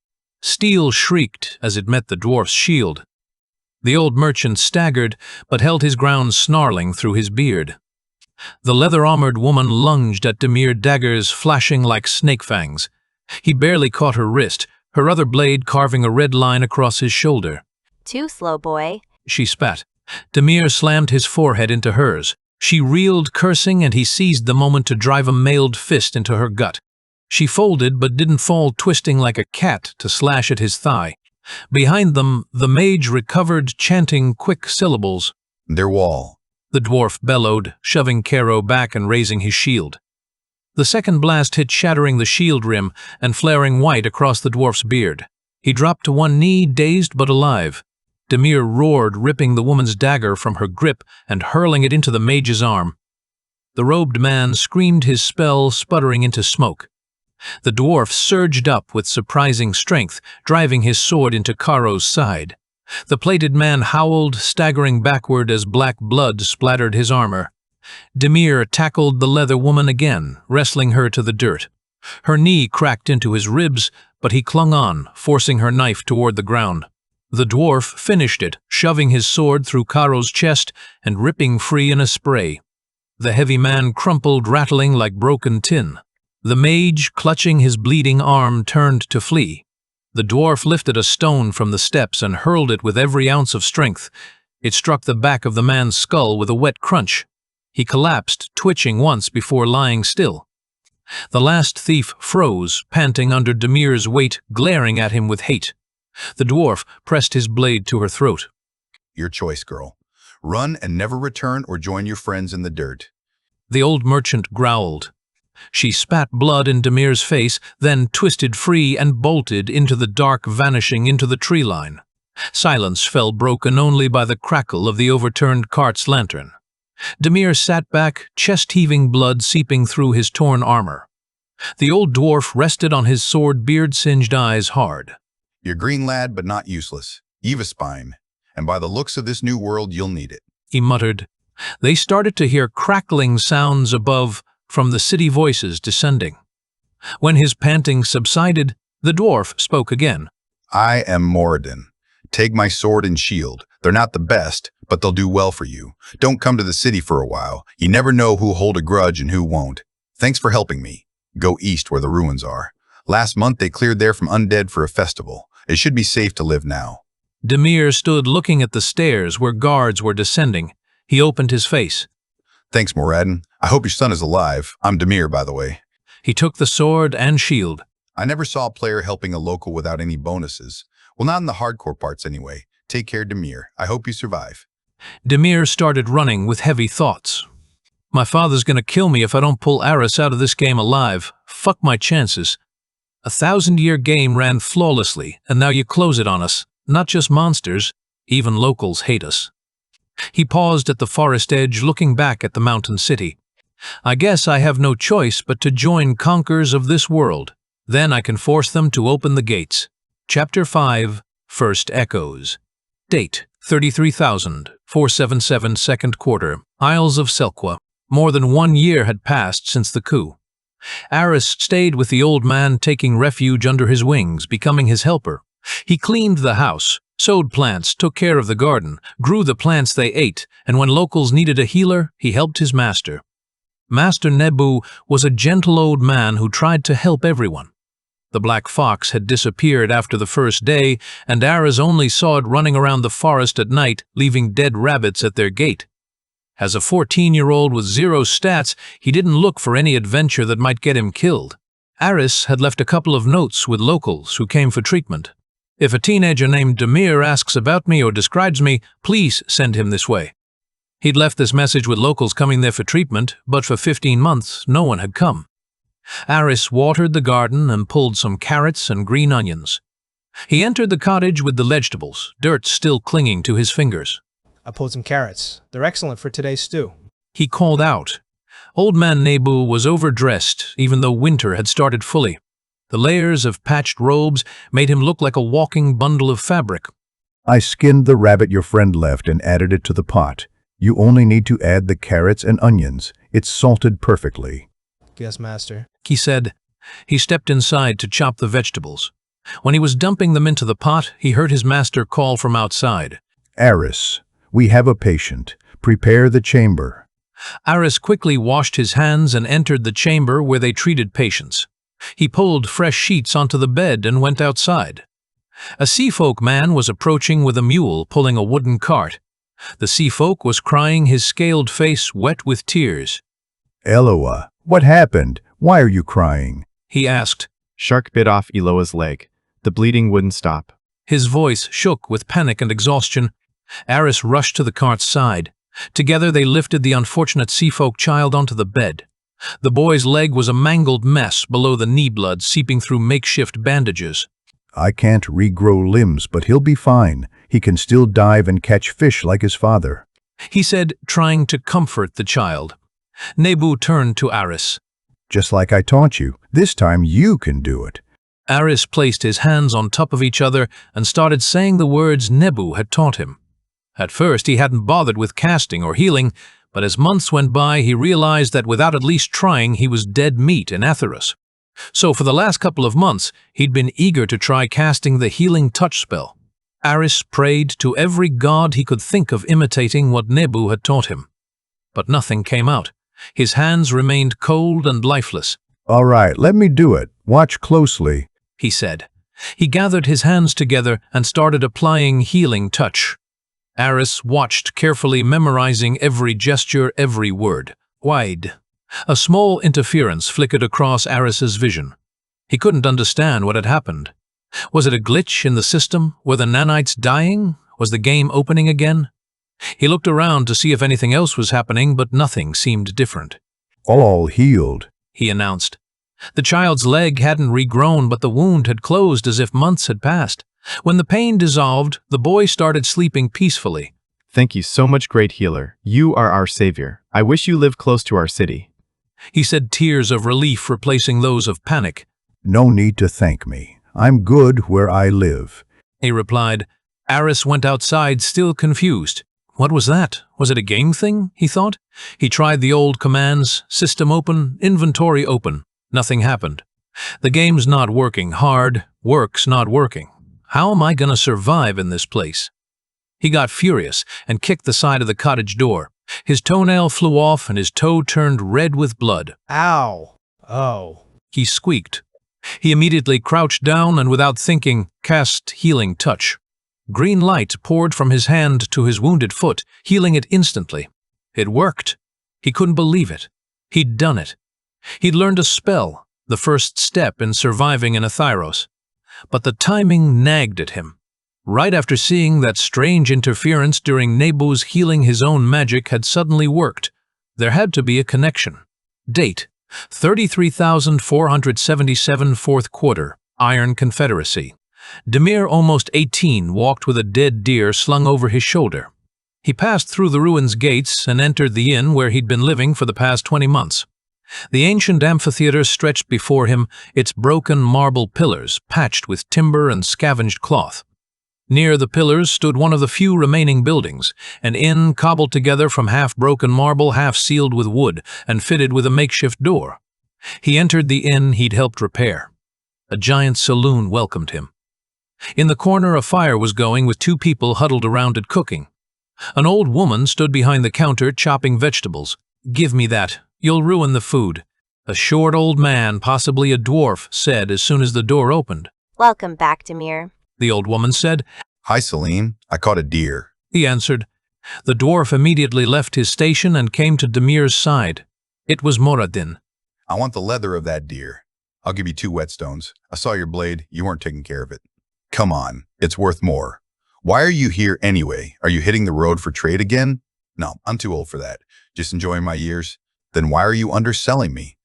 Steel shrieked as it met the dwarf's shield. The old merchant staggered, but held his ground, snarling through his beard. The leather-armored woman lunged at Demir, daggers flashing like snake fangs. He barely caught her wrist, her other blade carving a red line across his shoulder. Too slow, boy. She spat. Demir slammed his forehead into hers. She reeled, cursing, and he seized the moment to drive a mailed fist into her gut. She folded but didn't fall, twisting like a cat to slash at his thigh. Behind them, the mage recovered, chanting quick syllables. Their wall. The dwarf bellowed, shoving Caro back and raising his shield. The second blast hit, shattering the shield rim and flaring white across the dwarf's beard. He dropped to one knee, dazed but alive. Demir roared, ripping the woman's dagger from her grip and hurling it into the mage's arm. The robed man screamed, his spell sputtering into smoke. The dwarf surged up with surprising strength, driving his sword into Caro's side. The plated man howled, staggering backward as black blood splattered his armor. Demir tackled the leather woman again, wrestling her to the dirt. Her knee cracked into his ribs, but he clung on, forcing her knife toward the ground. The dwarf finished it, shoving his sword through Caro's chest and ripping free in a spray. The heavy man crumpled, rattling like broken tin. The mage, clutching his bleeding arm, turned to flee. The dwarf lifted a stone from the steps and hurled it with every ounce of strength. It struck the back of the man's skull with a wet crunch. He collapsed, twitching once before lying still. The last thief froze, panting under Demir's weight, glaring at him with hate. The dwarf pressed his blade to her throat. Your choice, girl. Run and never return or join your friends in the dirt. The old merchant growled. She spat blood in Demir's face, then twisted free and bolted into the dark, vanishing into the tree line. Silence fell, broken only by the crackle of the overturned cart's lantern. Demir sat back, chest-heaving, blood seeping through his torn armor. The old dwarf rested on his sword, beard-singed eyes hard. You're green, lad, but not useless. You've a spine, and by the looks of this new world, you'll need it. He muttered. They started to hear crackling sounds above, from the city voices descending. When his panting subsided, the dwarf spoke again. I am Moradin. Take my sword and shield. They're not the best, but they'll do well for you. Don't come to the city for a while. You never know who'll hold a grudge and who won't. Thanks for helping me. Go east where the ruins are. Last month they cleared there from undead for a festival. It should be safe to live now. Demir stood looking at the stairs where guards were descending. He opened his face. Thanks, Moradin. I hope your son is alive. I'm Demir, by the way. He took the sword and shield. I never saw a player helping a local without any bonuses. Well, not in the hardcore parts anyway. Take care, Demir. I hope you survive. Demir started running with heavy thoughts. My father's gonna kill me if I don't pull Aris out of this game alive. Fuck my chances. 1,000-year game ran flawlessly, and now you close it on us. Not just monsters, even locals hate us. He paused at the forest edge, looking back at the mountain city. I guess I have no choice but to join conquerors of this world. Then I can force them to open the gates. Chapter 5. First echoes. Date 33,477 second quarter, Isles of Selkwa. More than 1 year had passed since the coup. Aris stayed with the old man, taking refuge under his wings, becoming his helper. He cleaned the house, sowed plants, took care of the garden, grew the plants they ate, and when locals needed a healer, he helped his master. Master Nebu was a gentle old man who tried to help everyone. The black fox had disappeared after the first day, and Aris only saw it running around the forest at night, leaving dead rabbits at their gate. As a 14-year-old with 0 stats, he didn't look for any adventure that might get him killed. Aris had left a couple of notes with locals who came for treatment. If a teenager named Demir asks about me or describes me, please send him this way. He'd left this message with locals coming there for treatment, but for 15 months, no one had come. Aris watered the garden and pulled some carrots and green onions. He entered the cottage with the vegetables, dirt still clinging to his fingers. I pulled some carrots. They're excellent for today's stew. He called out. Old man Nebu was overdressed, even though winter had started fully. The layers of patched robes made him look like a walking bundle of fabric. I skinned the rabbit your friend left and added it to the pot. You only need to add the carrots and onions. It's salted perfectly. Yes, master. He said. He stepped inside to chop the vegetables. When he was dumping them into the pot, he heard his master call from outside. Aris, we have a patient. Prepare the chamber. Aris quickly washed his hands and entered the chamber where they treated patients. He pulled fresh sheets onto the bed and went outside. A seafolk man was approaching with a mule pulling a wooden cart. The seafolk was crying, his scaled face wet with tears. Eloa, what happened? Why are you crying? He asked. Shark bit off Eloa's leg. The bleeding wouldn't stop. His voice shook with panic and exhaustion. Aris rushed to the cart's side. Together they lifted the unfortunate seafolk child onto the bed. The boy's leg was a mangled mess below the knee, blood seeping through makeshift bandages. I can't regrow limbs, but he'll be fine. He can still dive and catch fish like his father, he said, trying to comfort the child. Nebu turned to Aris. Just like I taught you. This time you can do it. Aris placed his hands on top of each other and started saying the words Nebu had taught him. At first he hadn't bothered with casting or healing, but as months went by he realized that without at least trying he was dead meat in Atheros. So for the last couple of months he'd been eager to try casting the healing touch spell. Aris prayed to every god he could think of imitating what Nebu had taught him. But nothing came out. His hands remained cold and lifeless. All right, let me do it. Watch closely, he said. He gathered his hands together and started applying healing touch. Aris watched carefully, memorizing every gesture, every word. Wide. A small interference flickered across Aris's vision. He couldn't understand what had happened. Was it a glitch in the system? Were the nanites dying? Was the game opening again? He looked around to see if anything else was happening, but nothing seemed different. All healed, he announced. The child's leg hadn't regrown, but the wound had closed as if months had passed. When the pain dissolved, the boy started sleeping peacefully. Thank you so much, great healer. You are our savior. I wish you lived close to our city, he said, tears of relief replacing those of panic. No need to thank me. I'm good where I live, he replied. Aris went outside, still confused. What was that? Was it a game thing, he thought? He tried the old commands, system open, inventory open. Nothing happened. The game's not working. Hard work's not working. How am I going to survive in this place? He got furious and kicked the side of the cottage door. His toenail flew off and his toe turned red with blood. Ow! Oh. He squeaked. He immediately crouched down and without thinking, cast healing touch. Green light poured from his hand to his wounded foot, healing it instantly. It worked. He couldn't believe it. He'd done it. He'd learned a spell, the first step in surviving in Atheros. But the timing nagged at him. Right after seeing that strange interference during Nebu's healing, his own magic had suddenly worked. There had to be a connection. Date: 33,477 fourth quarter, Iron Confederacy. Demir, almost 18, walked with a dead deer slung over his shoulder. He passed through the ruins' gates and entered the inn where he'd been living for the past 20 months. The ancient amphitheater stretched before him, its broken marble pillars patched with timber and scavenged cloth. Near the pillars stood one of the few remaining buildings, an inn cobbled together from half-broken marble, half-sealed with wood, and fitted with a makeshift door. He entered the inn he'd helped repair. A giant saloon welcomed him. In the corner a fire was going with two people huddled around it cooking. An old woman stood behind the counter chopping vegetables. "Give me that. You'll ruin the food." A short old man, possibly a dwarf, said as soon as the door opened. Welcome back, Demir. The old woman said. Hi, Celine. I caught a deer. He answered. The dwarf immediately left his station and came to Demir's side. It was Moradin. I want the leather of that deer. I'll give you 2 whetstones. I saw your blade. You weren't taking care of it. Come on. It's worth more. Why are you here anyway? Are you hitting the road for trade again? No, I'm too old for that. Just enjoying my years. Then why are you underselling me?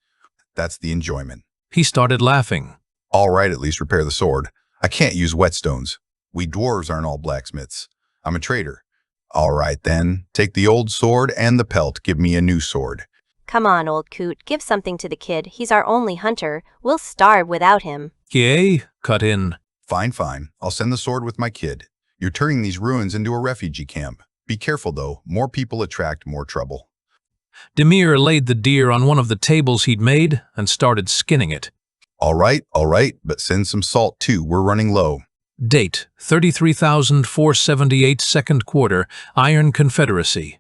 That's the enjoyment. He started laughing. All right, at least repair the sword. I can't use whetstones. We dwarves aren't all blacksmiths. I'm a trader. All right, then. Take the old sword and the pelt. Give me a new sword. Come on, old coot. Give something to the kid. He's our only hunter. We'll starve without him. Yay, cut in. Fine, fine. I'll send the sword with my kid. You're turning these ruins into a refugee camp. Be careful, though. More people attract more trouble. Demir laid the deer on one of the tables he'd made and started skinning it. All right, but send some salt, too. We're running low. Date, 33,478 second quarter, Iron Confederacy.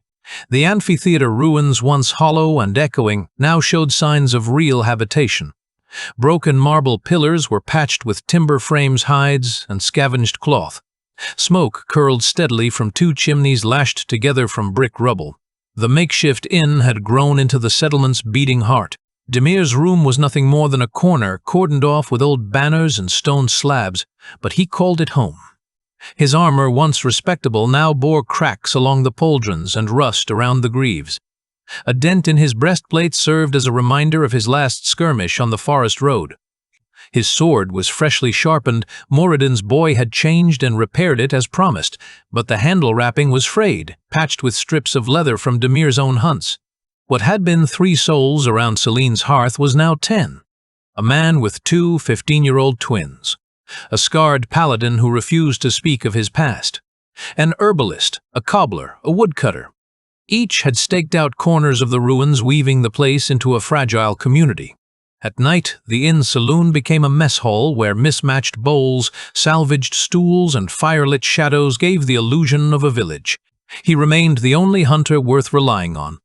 The amphitheater ruins, once hollow and echoing, now showed signs of real habitation. Broken marble pillars were patched with timber frames, hides, and scavenged cloth. Smoke curled steadily from 2 chimneys lashed together from brick rubble. The makeshift inn had grown into the settlement's beating heart. Demir's room was nothing more than a corner cordoned off with old banners and stone slabs, but he called it home. His armor, once respectable, now bore cracks along the pauldrons and rust around the greaves. A dent in his breastplate served as a reminder of his last skirmish on the forest road. His sword was freshly sharpened. Moradin's boy had changed and repaired it as promised, but the handle wrapping was frayed, patched with strips of leather from Demir's own hunts. What had been 3 souls around Celine's hearth was now 10. A man with 2 15-year-old twins. A scarred paladin who refused to speak of his past. An herbalist, a cobbler, a woodcutter. Each had staked out corners of the ruins, weaving the place into a fragile community. At night, the inn saloon became a mess hall where mismatched bowls, salvaged stools, and firelit shadows gave the illusion of a village. He remained the only hunter worth relying on.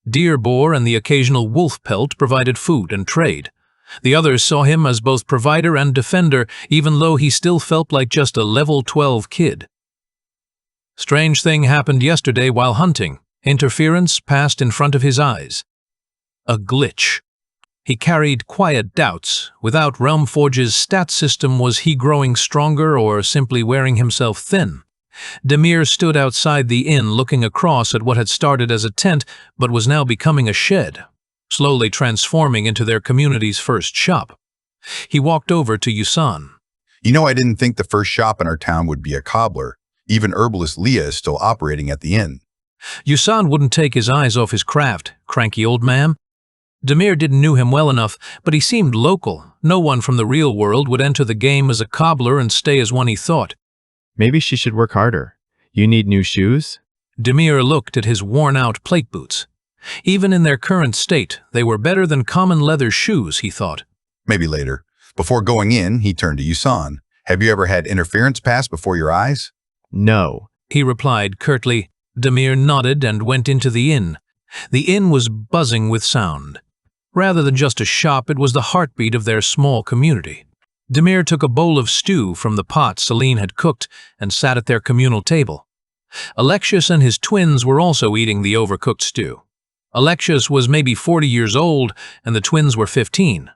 Deer boar and the occasional wolf pelt provided food and trade. The others saw him as both provider and defender, even though he still felt like just a level 12 kid. Strange thing happened yesterday while hunting. Interference passed in front of his eyes. A glitch. He carried quiet doubts. Without Realmforge's stat system, was he growing stronger or simply wearing himself thin? Demir stood outside the inn looking across at what had started as a tent but was now becoming a shed, slowly transforming into their community's first shop. He walked over to Yusan. You know, I didn't think the first shop in our town would be a cobbler. Even herbalist Leah is still operating at the inn. Yusan wouldn't take his eyes off his craft, cranky old man. Demir didn't know him well enough, but he seemed local. No one from the real world would enter the game as a cobbler and stay as one he thought. Maybe she should work harder. You need new shoes? Demir looked at his worn-out plate boots. Even in their current state, they were better than common leather shoes, he thought. Maybe later. Before going in, he turned to Yusan. Have you ever had interference pass before your eyes? No, he replied curtly. Demir nodded and went into the inn. The inn was buzzing with sound. Rather than just a shop, it was the heartbeat of their small community. Demir took a bowl of stew from the pot Celine had cooked and sat at their communal table. Alexius and his twins were also eating the overcooked stew. Alexius was maybe 40 years old and the twins were 15.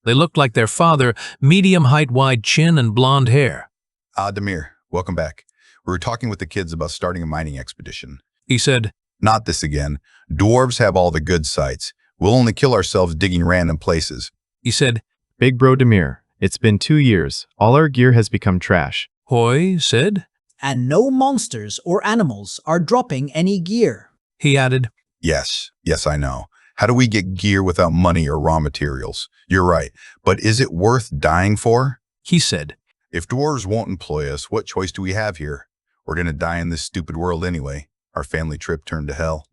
They looked like their father, medium height, wide chin, and blonde hair. Demir, welcome back. We were talking with the kids about starting a mining expedition. He said, Not this again. Dwarves have all the good sites. We'll only kill ourselves digging random places. He said, Big bro Demir, it's been 2 years. All our gear has become trash. Hoy said, And no monsters or animals are dropping any gear. He added, Yes, I know. How do we get gear without money or raw materials? You're right, but is it worth dying for? He said, If dwarves won't employ us, what choice do we have here? We're gonna die in this stupid world anyway. Our family trip turned to hell.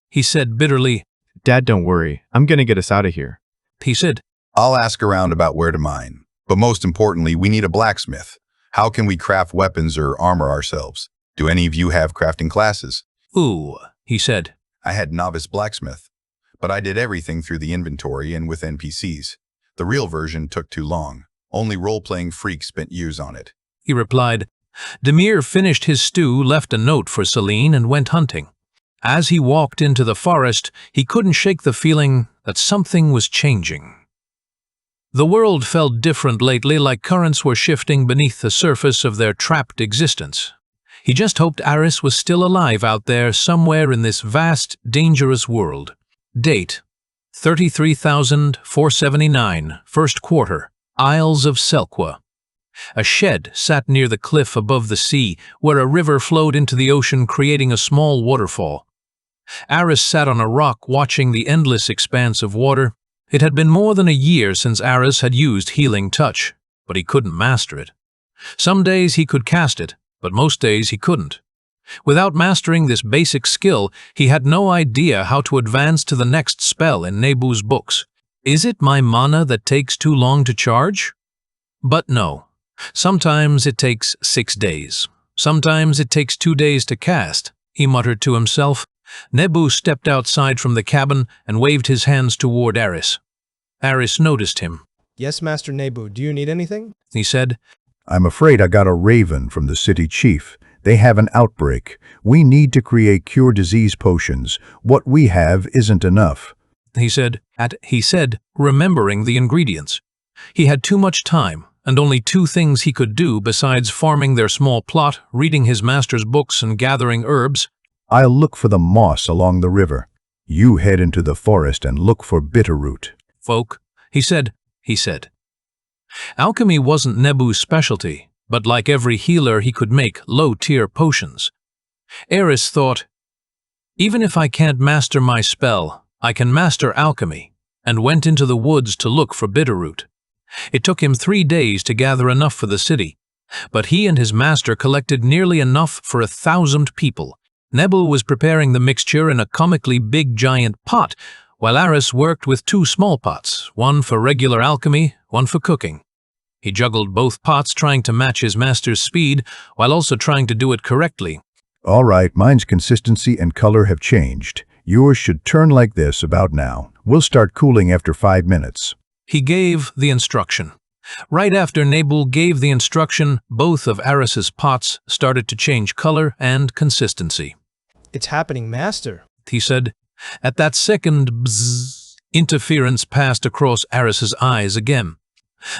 He said bitterly. Dad, don't worry. I'm gonna get us out of here. He said, I'll ask around about where to mine. But most importantly, we need a blacksmith. How can we craft weapons or armor ourselves? Do any of you have crafting classes? Ooh, he said. I had novice blacksmith, but I did everything through the inventory and with NPCs. The real version took too long. Only role-playing freaks spent years on it. He replied. Demir finished his stew, left a note for Celine, and went hunting. As he walked into the forest, he couldn't shake the feeling that something was changing. The world felt different lately, like currents were shifting beneath the surface of their trapped existence. He just hoped Aris was still alive out there somewhere in this vast, dangerous world. Date: 33,479, first quarter, Isles of Selkwa. A shed sat near the cliff above the sea, where a river flowed into the ocean, creating a small waterfall. Aris sat on a rock watching the endless expanse of water. It had been more than a year since Aris had used Healing Touch, but he couldn't master it. Some days he could cast it, but most days he couldn't. Without mastering this basic skill, he had no idea how to advance to the next spell in Nebu's books. Is it my mana that takes too long to charge? But no. Sometimes it takes 6 days. Sometimes it takes 2 days to cast, he muttered to himself. Nebu stepped outside from the cabin and waved his hands toward Aris. Aris noticed him. Yes, Master Nebu, do you need anything? He said, I'm afraid I got a raven from the city chief. They have an outbreak. We need to create cure disease potions. What we have isn't enough. He said, remembering the ingredients. He had too much time, and only 2 things he could do besides farming their small plot, reading his master's books, and gathering herbs. I'll look for the moss along the river. You head into the forest and look for bitterroot. Folk, he said. Alchemy wasn't Nebu's specialty, but like every healer he could make low-tier potions. Aris thought, even if I can't master my spell, I can master alchemy, and went into the woods to look for bitterroot. It took him 3 days to gather enough for the city, but he and his master collected nearly enough for 1,000 people. Nebu was preparing the mixture in a comically big giant pot, while Aris worked with 2 small pots, one for regular alchemy, one for cooking. He juggled both pots, trying to match his master's speed, while also trying to do it correctly. All right, mine's consistency and color have changed. Yours should turn like this about now. We'll start cooling after 5 minutes. He gave the instruction. Right after Nebu gave the instruction, both of Aris's pots started to change color and consistency. It's happening, Master, he said. At that second, bzzz, interference passed across Aris's eyes again.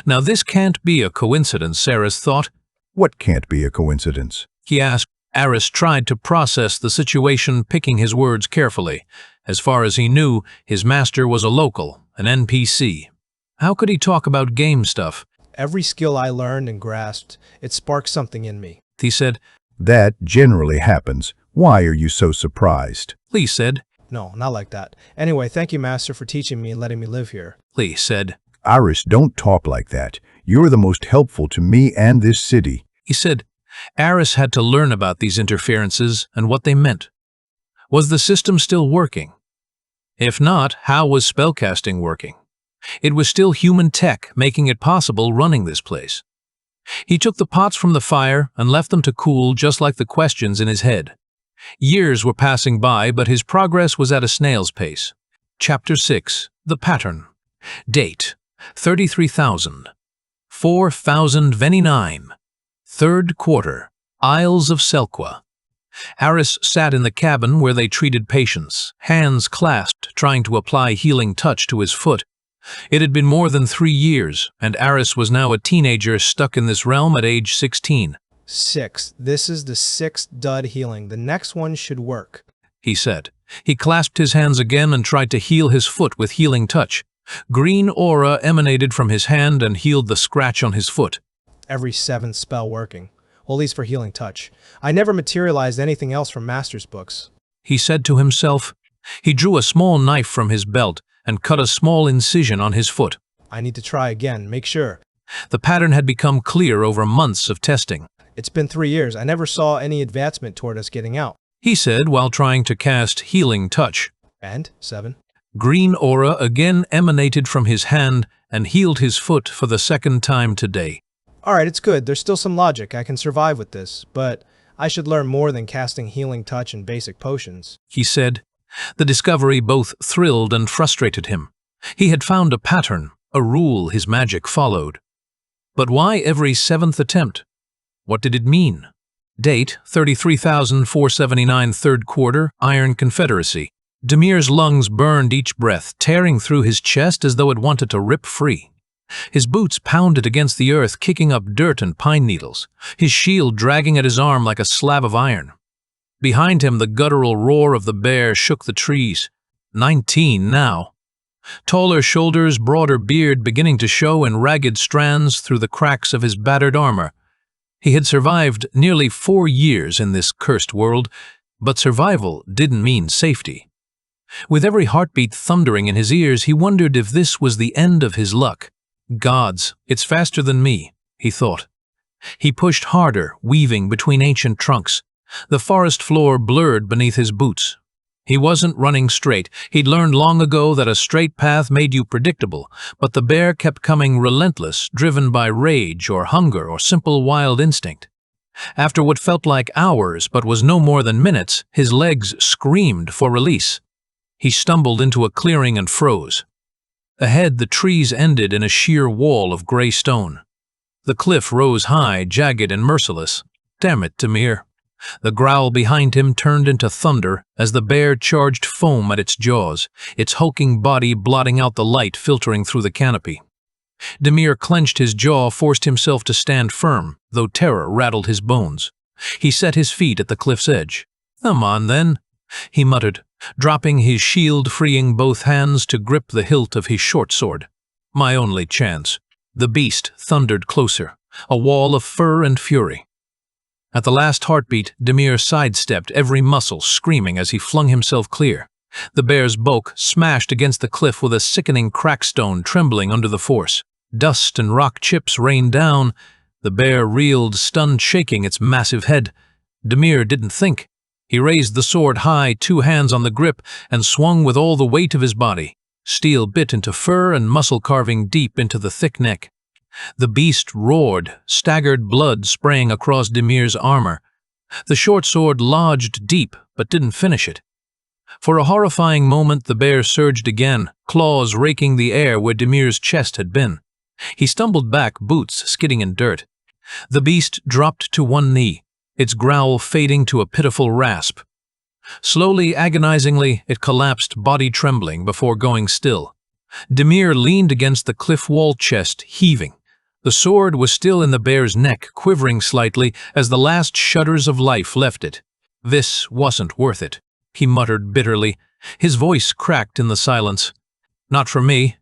Now this can't be a coincidence, Aris thought. What can't be a coincidence? He asked. Aris tried to process the situation, picking his words carefully. As far as he knew, his master was a local, an NPC. How could he talk about game stuff? Every skill I learned and grasped, it sparked something in me, he said. That generally happens. Why are you so surprised? Lee said. No, not like that. Anyway, thank you, Master, for teaching me and letting me live here. Lee said. Aris, don't talk like that. You're the most helpful to me and this city. He said. Aris had to learn about these interferences and what they meant. Was the system still working? If not, how was spellcasting working? It was still human tech making it possible running this place. He took the pots from the fire and left them to cool, just like the questions in his head. Years were passing by, but his progress was at a snail's pace. Chapter 6. The Pattern. Date: 33,000. 4,029. Third quarter. Isles of Selkwa. Aris sat in the cabin where they treated patients, hands clasped, trying to apply Healing Touch to his foot. It had been more than 3 years, and Aris was now a teenager stuck in this realm at age 16. 6. This is the 6th dud healing. The next one should work, he said. He clasped his hands again and tried to heal his foot with Healing Touch. Green aura emanated from his hand and healed the scratch on his foot. Every 7th spell working. Well, at least for Healing Touch. I never materialized anything else from Master's books, he said to himself. He drew a small knife from his belt and cut a small incision on his foot. I need to try again, make sure. The pattern had become clear over months of testing. It's been 3 years. I never saw any advancement toward us getting out. He said while trying to cast Healing Touch. And 7. Green aura again emanated from his hand and healed his foot for the second time today. Alright, it's good. There's still some logic. I can survive with this, but I should learn more than casting Healing Touch and basic potions, he said. The discovery both thrilled and frustrated him. He had found a pattern, a rule his magic followed. But why every 7th attempt? What did it mean? Date, 33,479 3rd quarter, Iron Confederacy. Demir's lungs burned each breath, tearing through his chest as though it wanted to rip free. His boots pounded against the earth, kicking up dirt and pine needles, his shield dragging at his arm like a slab of iron. Behind him, the guttural roar of the bear shook the trees. 19 now. Taller shoulders, broader beard beginning to show in ragged strands through the cracks of his battered armor. He had survived nearly 4 years in this cursed world, but survival didn't mean safety. With every heartbeat thundering in his ears, he wondered if this was the end of his luck. Gods, it's faster than me, he thought. He pushed harder, weaving between ancient trunks. The forest floor blurred beneath his boots. He wasn't running straight. He'd learned long ago that a straight path made you predictable, but the bear kept coming relentless, driven by rage or hunger or simple wild instinct. After what felt like hours but was no more than minutes, his legs screamed for release. He stumbled into a clearing and froze. Ahead, the trees ended in a sheer wall of gray stone. The cliff rose high, jagged and merciless. Damn it, Demir. The growl behind him turned into thunder as the bear charged foam at its jaws, its hulking body blotting out the light filtering through the canopy. Demir clenched his jaw, forced himself to stand firm, though terror rattled his bones. He set his feet at the cliff's edge. "Come on, then," he muttered, dropping his shield, freeing both hands to grip the hilt of his short sword. "My only chance." The beast thundered closer, a wall of fur and fury. At the last heartbeat, Demir sidestepped, every muscle screaming as he flung himself clear. The bear's bulk smashed against the cliff with a sickening crackstone trembling under the force. Dust and rock chips rained down. The bear reeled, stunned, shaking its massive head. Demir didn't think. He raised the sword high, 2 hands on the grip, and swung with all the weight of his body. Steel bit into fur and muscle carving deep into the thick neck. The beast roared, staggered blood spraying across Demir's armor. The short sword lodged deep, but didn't finish it. For a horrifying moment, the bear surged again, claws raking the air where Demir's chest had been. He stumbled back, boots skidding in dirt. The beast dropped to one knee, its growl fading to a pitiful rasp. Slowly, agonizingly, it collapsed, body trembling, before going still. Demir leaned against the cliff wall, chest heaving. The sword was still in the bear's neck, quivering slightly as the last shudders of life left it. This wasn't worth it, he muttered bitterly. His voice cracked in the silence. "Not for me.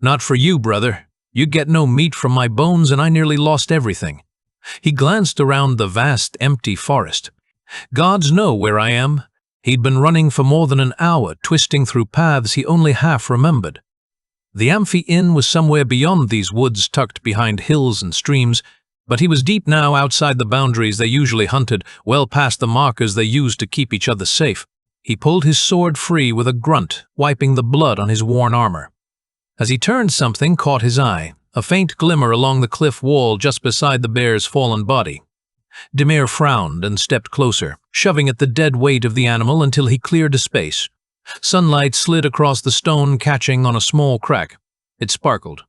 Not for you, brother. You get no meat from my bones, and I nearly lost everything." He glanced around the vast, empty forest. "Gods know where I am." He'd been running for more than an hour, twisting through paths he only half remembered. The Amphi Inn was somewhere beyond these woods tucked behind hills and streams, but he was deep now outside the boundaries they usually hunted, well past the markers they used to keep each other safe. He pulled his sword free with a grunt, wiping the blood on his worn armor. As he turned, something caught his eye, a faint glimmer along the cliff wall just beside the bear's fallen body. Demir frowned and stepped closer, shoving at the dead weight of the animal until he cleared a space. Sunlight slid across the stone, catching on a small crack. It sparkled.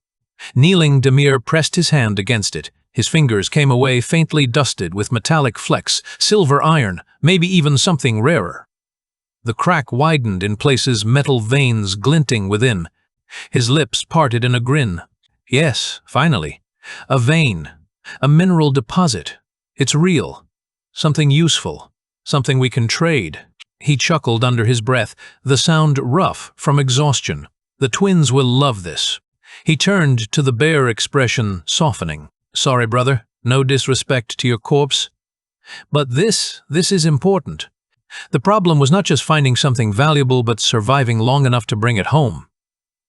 Kneeling, Demir pressed his hand against it. His fingers came away faintly dusted with metallic flecks, silver iron, maybe even something rarer. The crack widened in places, metal veins glinting within. His lips parted in a grin. Yes, finally. A vein. A mineral deposit. It's real. Something useful. Something we can trade. He chuckled under his breath, the sound rough from exhaustion. The twins will love this. He turned to the bear, expression softening. "Sorry, brother. No disrespect to your corpse. But this is important." The problem was not just finding something valuable, but surviving long enough to bring it home.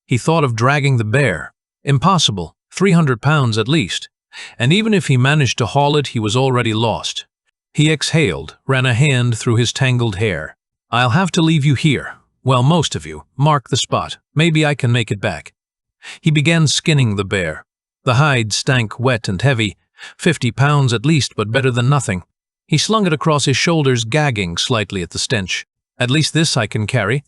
He thought of dragging the bear. Impossible. 300 pounds at least, and even if he managed to haul it, he was already lost. He exhaled, ran a hand through his tangled hair. "I'll have to leave you here. Well, most of you. Mark the spot. Maybe I can make it back." He began skinning the bear. The hide stank wet and heavy, 50 pounds at least, but better than nothing. He slung it across his shoulders, gagging slightly at the stench. "At least this I can carry."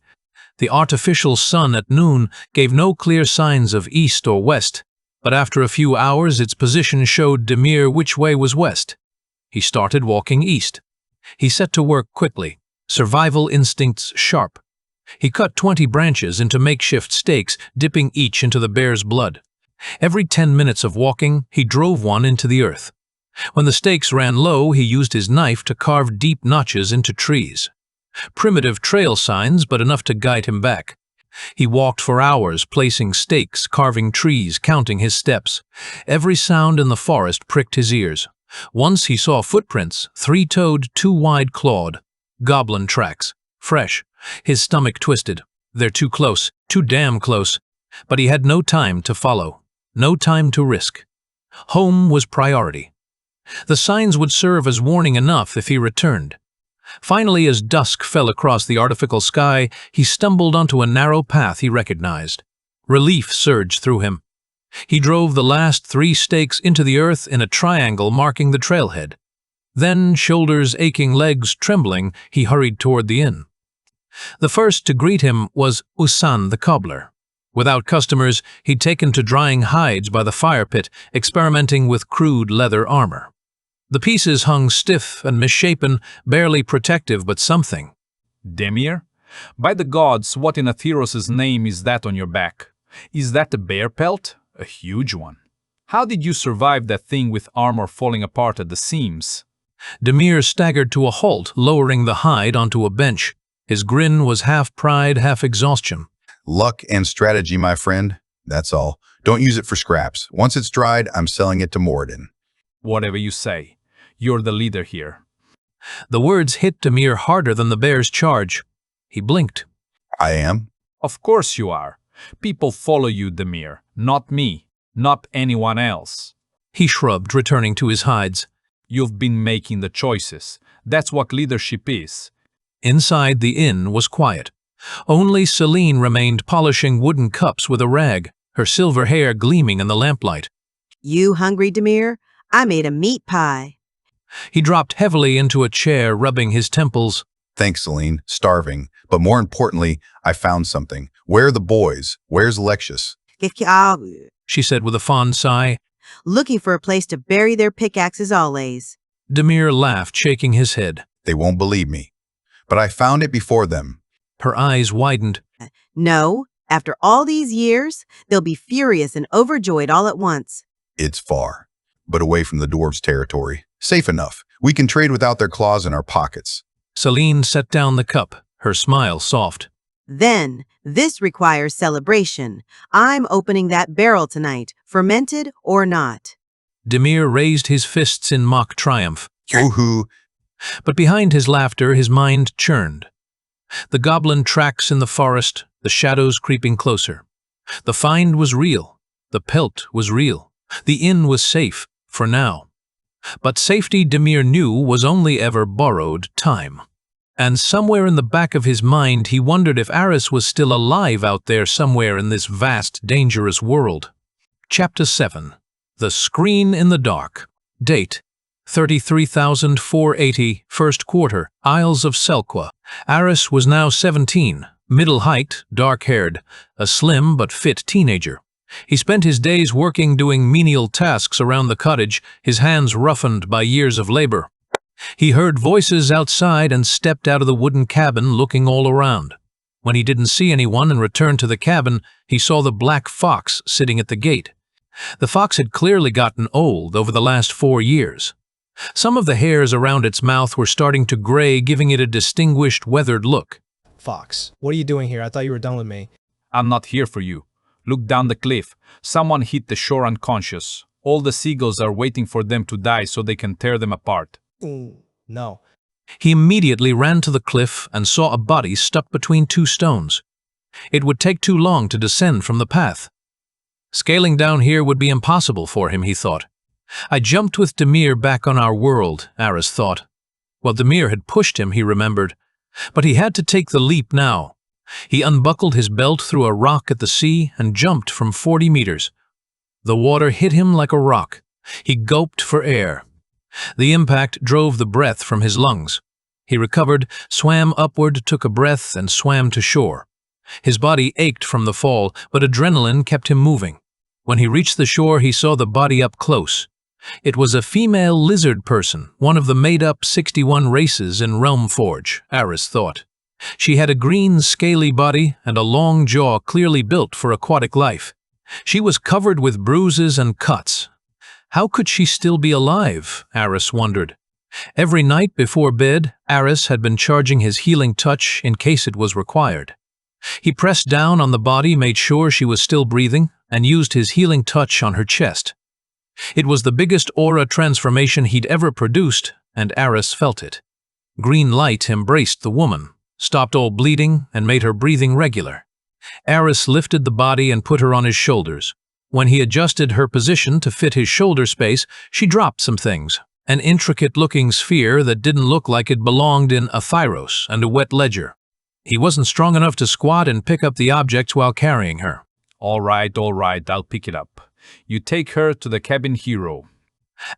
The artificial sun at noon gave no clear signs of east or west, but after a few hours its position showed Demir which way was west. He started walking east. He set to work quickly, survival instincts sharp. He cut 20 branches into makeshift stakes, dipping each into the bear's blood. Every 10 minutes of walking, he drove one into the earth. When the stakes ran low, he used his knife to carve deep notches into trees. Primitive trail signs, but enough to guide him back. He walked for hours, placing stakes, carving trees, counting his steps. Every sound in the forest pricked his ears. Once he saw footprints, 3-toed, 2 clawed. Goblin tracks. Fresh. His stomach twisted. They're too close, too damn close. But he had no time to follow. No time to risk. Home was priority. The signs would serve as warning enough if he returned. Finally, as dusk fell across the artificial sky, he stumbled onto a narrow path he recognized. Relief surged through him. He drove the last 3 stakes into the earth in a triangle marking the trailhead. Then, shoulders aching, legs trembling, he hurried toward the inn. The first to greet him was Usan the cobbler. Without customers, he'd taken to drying hides by the fire pit, experimenting with crude leather armor. The pieces hung stiff and misshapen, barely protective, but something. Demir? By the gods, what in Atheros' name is that on your back? Is that a bear pelt? A huge one. How did you survive that thing with armor falling apart at the seams? Demir staggered to a halt, lowering the hide onto a bench. His grin was half pride, half exhaustion. Luck and strategy, my friend. That's all. Don't use it for scraps. Once it's dried, I'm selling it to Moradin. Whatever you say. You're the leader here. The words hit Demir harder than the bear's charge. He blinked. I am? Of course you are. People follow you, Demir. Not me. Not anyone else. He shrugged, returning to his hides. You've been making the choices. That's what leadership is. Inside the inn was quiet. Only Celine remained polishing wooden cups with a rag, her silver hair gleaming in the lamplight. "You hungry, Demir? I made a meat pie." He dropped heavily into a chair, rubbing his temples. Thanks, Celine. Starving. But more importantly, I found something. Where are the boys? Where's Alexius? She said with a fond sigh. "Looking for a place to bury their pickaxes always." Demir laughed, shaking his head. They won't believe me. But I found it before them. Her eyes widened. "No, after all these years, they'll be furious and overjoyed all at once." It's far, but away from the dwarves' territory. Safe enough. We can trade without their claws in our pockets. Celine set down the cup, her smile soft. "Then, this requires celebration. I'm opening that barrel tonight, fermented or not." Demir raised his fists in mock triumph. Yoo-hoo! But behind his laughter, his mind churned. The goblin tracks in the forest, the shadows creeping closer. The find was real. The pelt was real. The inn was safe, for now. But safety, Demir knew, was only ever borrowed time. And somewhere in the back of his mind, he wondered if Aris was still alive out there somewhere in this vast, dangerous world. Chapter 7. The Screen in the Dark. Date: 33,480, first quarter, Isles of Selqua. Aris was now 17, middle height, dark-haired, a slim but fit teenager. He spent his days working doing menial tasks around the cottage, his hands roughened by years of labor. He heard voices outside and stepped out of the wooden cabin, looking all around. When he didn't see anyone and returned to the cabin, he saw the black fox sitting at the gate. The fox had clearly gotten old over the last 4 years. Some of the hairs around its mouth were starting to gray, giving it a distinguished, weathered look. "Fox, what are you doing here? I thought you were done with me." I'm not here for you. Look down the cliff. Someone hit the shore unconscious. All the seagulls are waiting for them to die so they can tear them apart. No. He immediately ran to the cliff and saw a body stuck between 2 stones. It would take too long to descend from the path. Scaling down here would be impossible for him, he thought. I jumped with Demir back on our world, Aris thought. Well, Demir had pushed him, he remembered. But he had to take the leap now. He unbuckled his belt through a rock at the sea and jumped from 40 meters. The water hit him like a rock. He gulped for air. The impact drove the breath from his lungs. He recovered, swam upward, took a breath, and swam to shore. His body ached from the fall, but adrenaline kept him moving. When he reached the shore, he saw the body up close. It was a female lizard person, one of the made-up 61 races in Realmforge, Aris thought. She had a green, scaly body and a long jaw clearly built for aquatic life. She was covered with bruises and cuts. How could she still be alive, Aris wondered. Every night before bed, Aris had been charging his healing touch in case it was required. He pressed down on the body, made sure she was still breathing, and used his healing touch on her chest. It was the biggest aura transformation he'd ever produced, and Aris felt it. Green light embraced the woman, stopped all bleeding, and made her breathing regular. Aris lifted the body and put her on his shoulders. When he adjusted her position to fit his shoulder space, she dropped some things. An intricate-looking sphere that didn't look like it belonged in a thyros and a wet ledger. He wasn't strong enough to squat and pick up the objects while carrying her. All right, I'll pick it up. You take her to the cabin hero.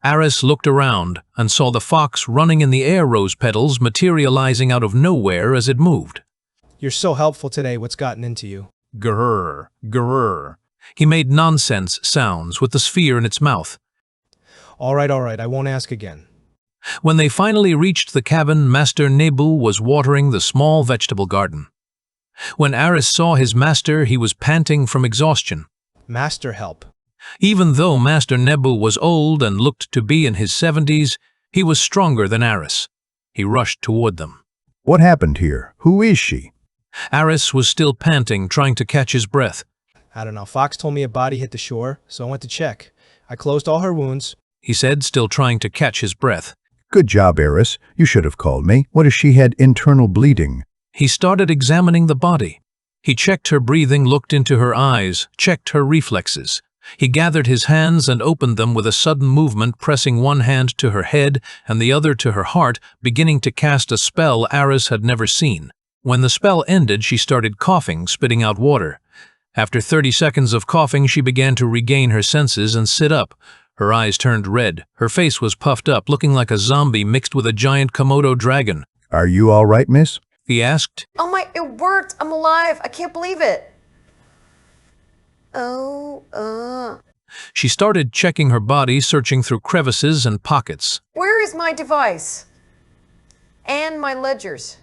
Aris looked around and saw the fox running in the air rose petals materializing out of nowhere as it moved. You're so helpful today, what's gotten into you? Grrr, grrr. He made nonsense sounds with the sphere in its mouth. All right, I won't ask again. When they finally reached the cabin, Master Nebu was watering the small vegetable garden. When Aris saw his master, he was panting from exhaustion. Master help. Even though Master Nebu was old and looked to be in his 70s, he was stronger than Aris. He rushed toward them. What happened here? Who is she? Aris was still panting, trying to catch his breath. I don't know. Fox told me a body hit the shore, so I went to check. I closed all her wounds, he said, still trying to catch his breath. Good job, Aris. You should have called me. What if she had internal bleeding? He started examining the body. He checked her breathing, looked into her eyes, checked her reflexes. He gathered his hands and opened them with a sudden movement, pressing one hand to her head and the other to her heart, beginning to cast a spell Aris had never seen. When the spell ended, she started coughing, spitting out water. After 30 seconds of coughing, she began to regain her senses and sit up. Her eyes turned red. Her face was puffed up, looking like a zombie mixed with a giant Komodo dragon. Are you all right, miss? He asked. Oh my, it worked! I'm alive! I can't believe it! She started checking her body, searching through crevices and pockets. Where is my device? And my ledgers?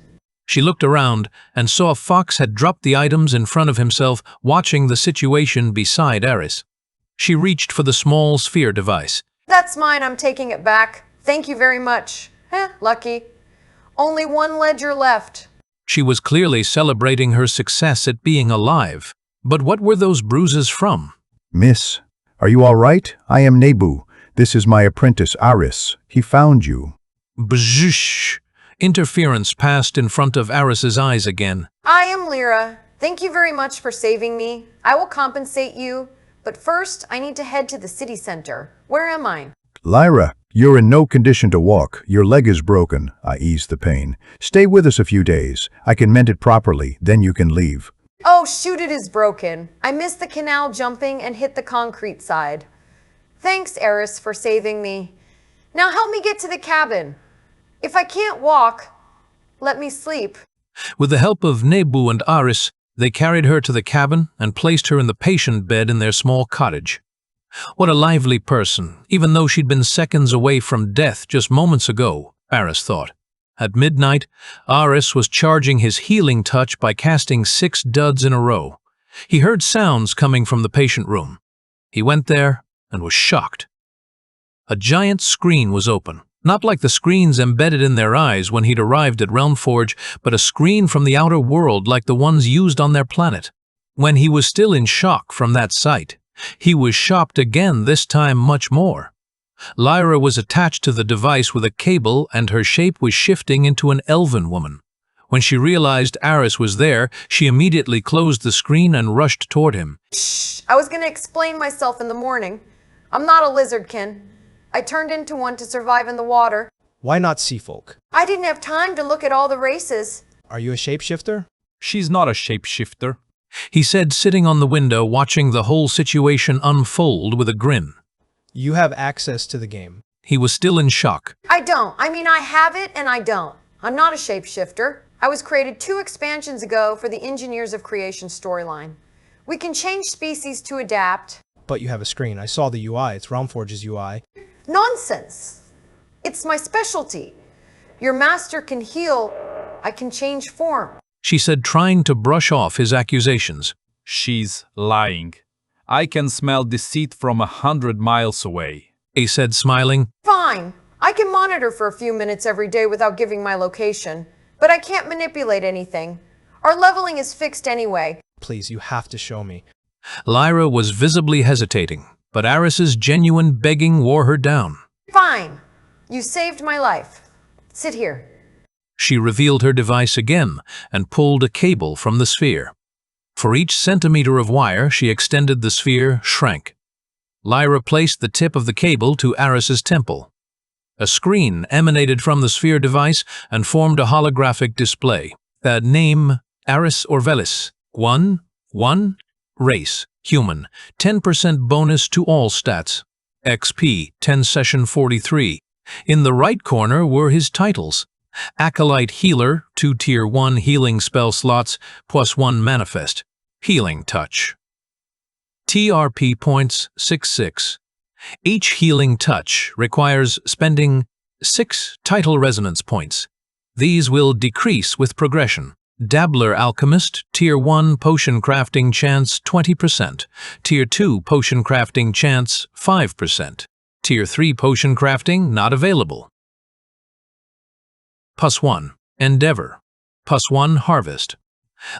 She looked around and saw Fox had dropped the items in front of himself, watching the situation beside Aris. She reached for the small sphere device. That's mine, I'm taking it back. Thank you very much. Lucky. Only one ledger left. She was clearly celebrating her success at being alive. But what were those bruises from? Miss, are you all right? I am Nebu. This is my apprentice, Aris. He found you. Bzzz. Interference passed in front of Aris's eyes again. I am Lyra. Thank you very much for saving me. I will compensate you. But first, I need to head to the city center. Where am I? Lyra, you're in no condition to walk. Your leg is broken. I ease the pain. Stay with us a few days. I can mend it properly. Then you can leave. Oh, shoot, it is broken. I missed the canal jumping and hit the concrete side. Thanks, Aris, for saving me. Now help me get to the cabin. If I can't walk, let me sleep. With the help of Nebu and Aris, they carried her to the cabin and placed her in the patient bed in their small cottage. What a lively person, even though she'd been seconds away from death just moments ago, Aris thought. At midnight, Aris was charging his healing touch by casting 6 duds in a row. He heard sounds coming from the patient room. He went there and was shocked. A giant screen was open. Not like the screens embedded in their eyes when he'd arrived at Realmforge, but a screen from the outer world like the ones used on their planet. When he was still in shock from that sight, he was shocked again, this time much more. Lyra was attached to the device with a cable and her shape was shifting into an elven woman. When she realized Aris was there, she immediately closed the screen and rushed toward him. Shh, I was going to explain myself in the morning. I'm not a lizardkin. I turned into one to survive in the water. Why not sea folk? I didn't have time to look at all the races. Are you a shapeshifter? She's not a shapeshifter. He said, sitting on the window watching the whole situation unfold with a grin. You have access to the game. He was still in shock. I don't. I mean, I have it and I don't. I'm not a shapeshifter. I was created 2 expansions ago for the Engineers of Creation storyline. We can change species to adapt. But you have a screen. I saw the UI. It's Realmforge's UI. Nonsense. It's my specialty. Your master can heal. I can change form. She said, trying to brush off his accusations. She's lying. I can smell deceit from 100 miles away. He said, smiling. Fine. I can monitor for a few minutes every day without giving my location. But I can't manipulate anything. Our leveling is fixed anyway. Please, you have to show me. Lyra was visibly hesitating, but Aris's genuine begging wore her down. Fine. You saved my life. Sit here. She revealed her device again and pulled a cable from the sphere. For each centimeter of wire she extended, the sphere shrank. Lyra placed the tip of the cable to Aris's temple. A screen emanated from the sphere device and formed a holographic display. The name, Aris Orvelis. 1, race, human, 10% bonus to all stats. XP, 10 session 43. In the right corner were his titles. Acolyte Healer, 2 Tier 1 healing spell slots, +1 manifest. Healing Touch. TRP points, 66. Each healing touch requires spending 6 title resonance points. These will decrease with progression. Dabbler Alchemist, Tier 1 Potion Crafting Chance 20%, Tier 2 Potion Crafting Chance 5%, Tier 3 Potion Crafting not available. +1 Endeavor, +1 Harvest.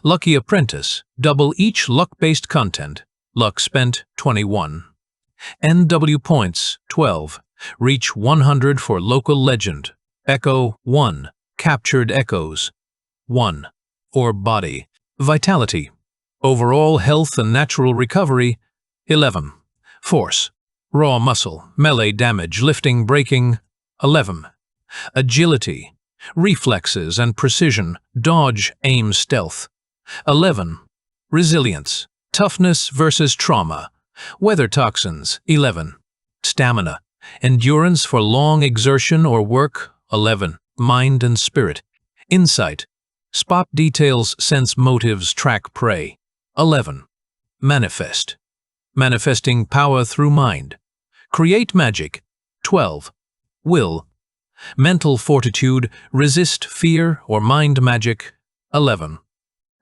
Lucky Apprentice, double each luck-based content. Luck spent 21. NW points 12. Reach 100 for local legend. Echo 1. Captured echoes 1. Or body. Vitality. Overall health and natural recovery 11. Force. Raw muscle, melee damage, lifting, breaking 11. Agility. Reflexes and precision, dodge, aim, stealth 11. Resilience. Toughness versus trauma. Weather toxins 11. Stamina. Endurance for long exertion or work 11. Mind and spirit. Insight. Spot details, sense motives, track prey 11. Manifest. Manifesting power through mind. Create magic 12. Will. Mental fortitude, resist fear or mind magic 11.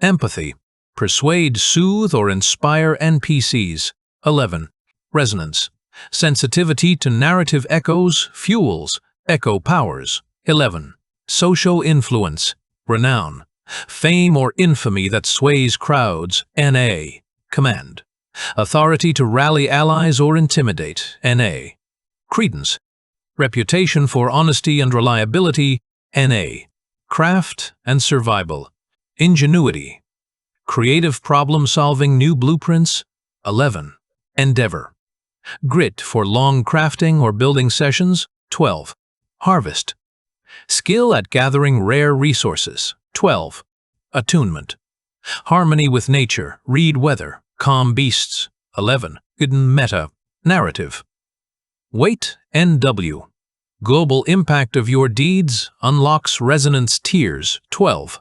Empathy. Persuade, soothe or inspire NPCs 11. Resonance. Sensitivity to narrative echoes, fuels, echo powers 11. Social influence. Renown. Fame or infamy that sways crowds NA. Command. Authority to rally allies or intimidate NA. Credence. Reputation for honesty and reliability NA. Craft and survival. Ingenuity. Creative problem-solving, new blueprints 11. Endeavor. Grit for long crafting or building sessions 12. Harvest. Skill at gathering rare resources 12. Attunement. Harmony with nature, read weather, calm beasts 11. Hidden meta. Narrative. Weight NW. Global impact of your deeds unlocks resonance tiers 12.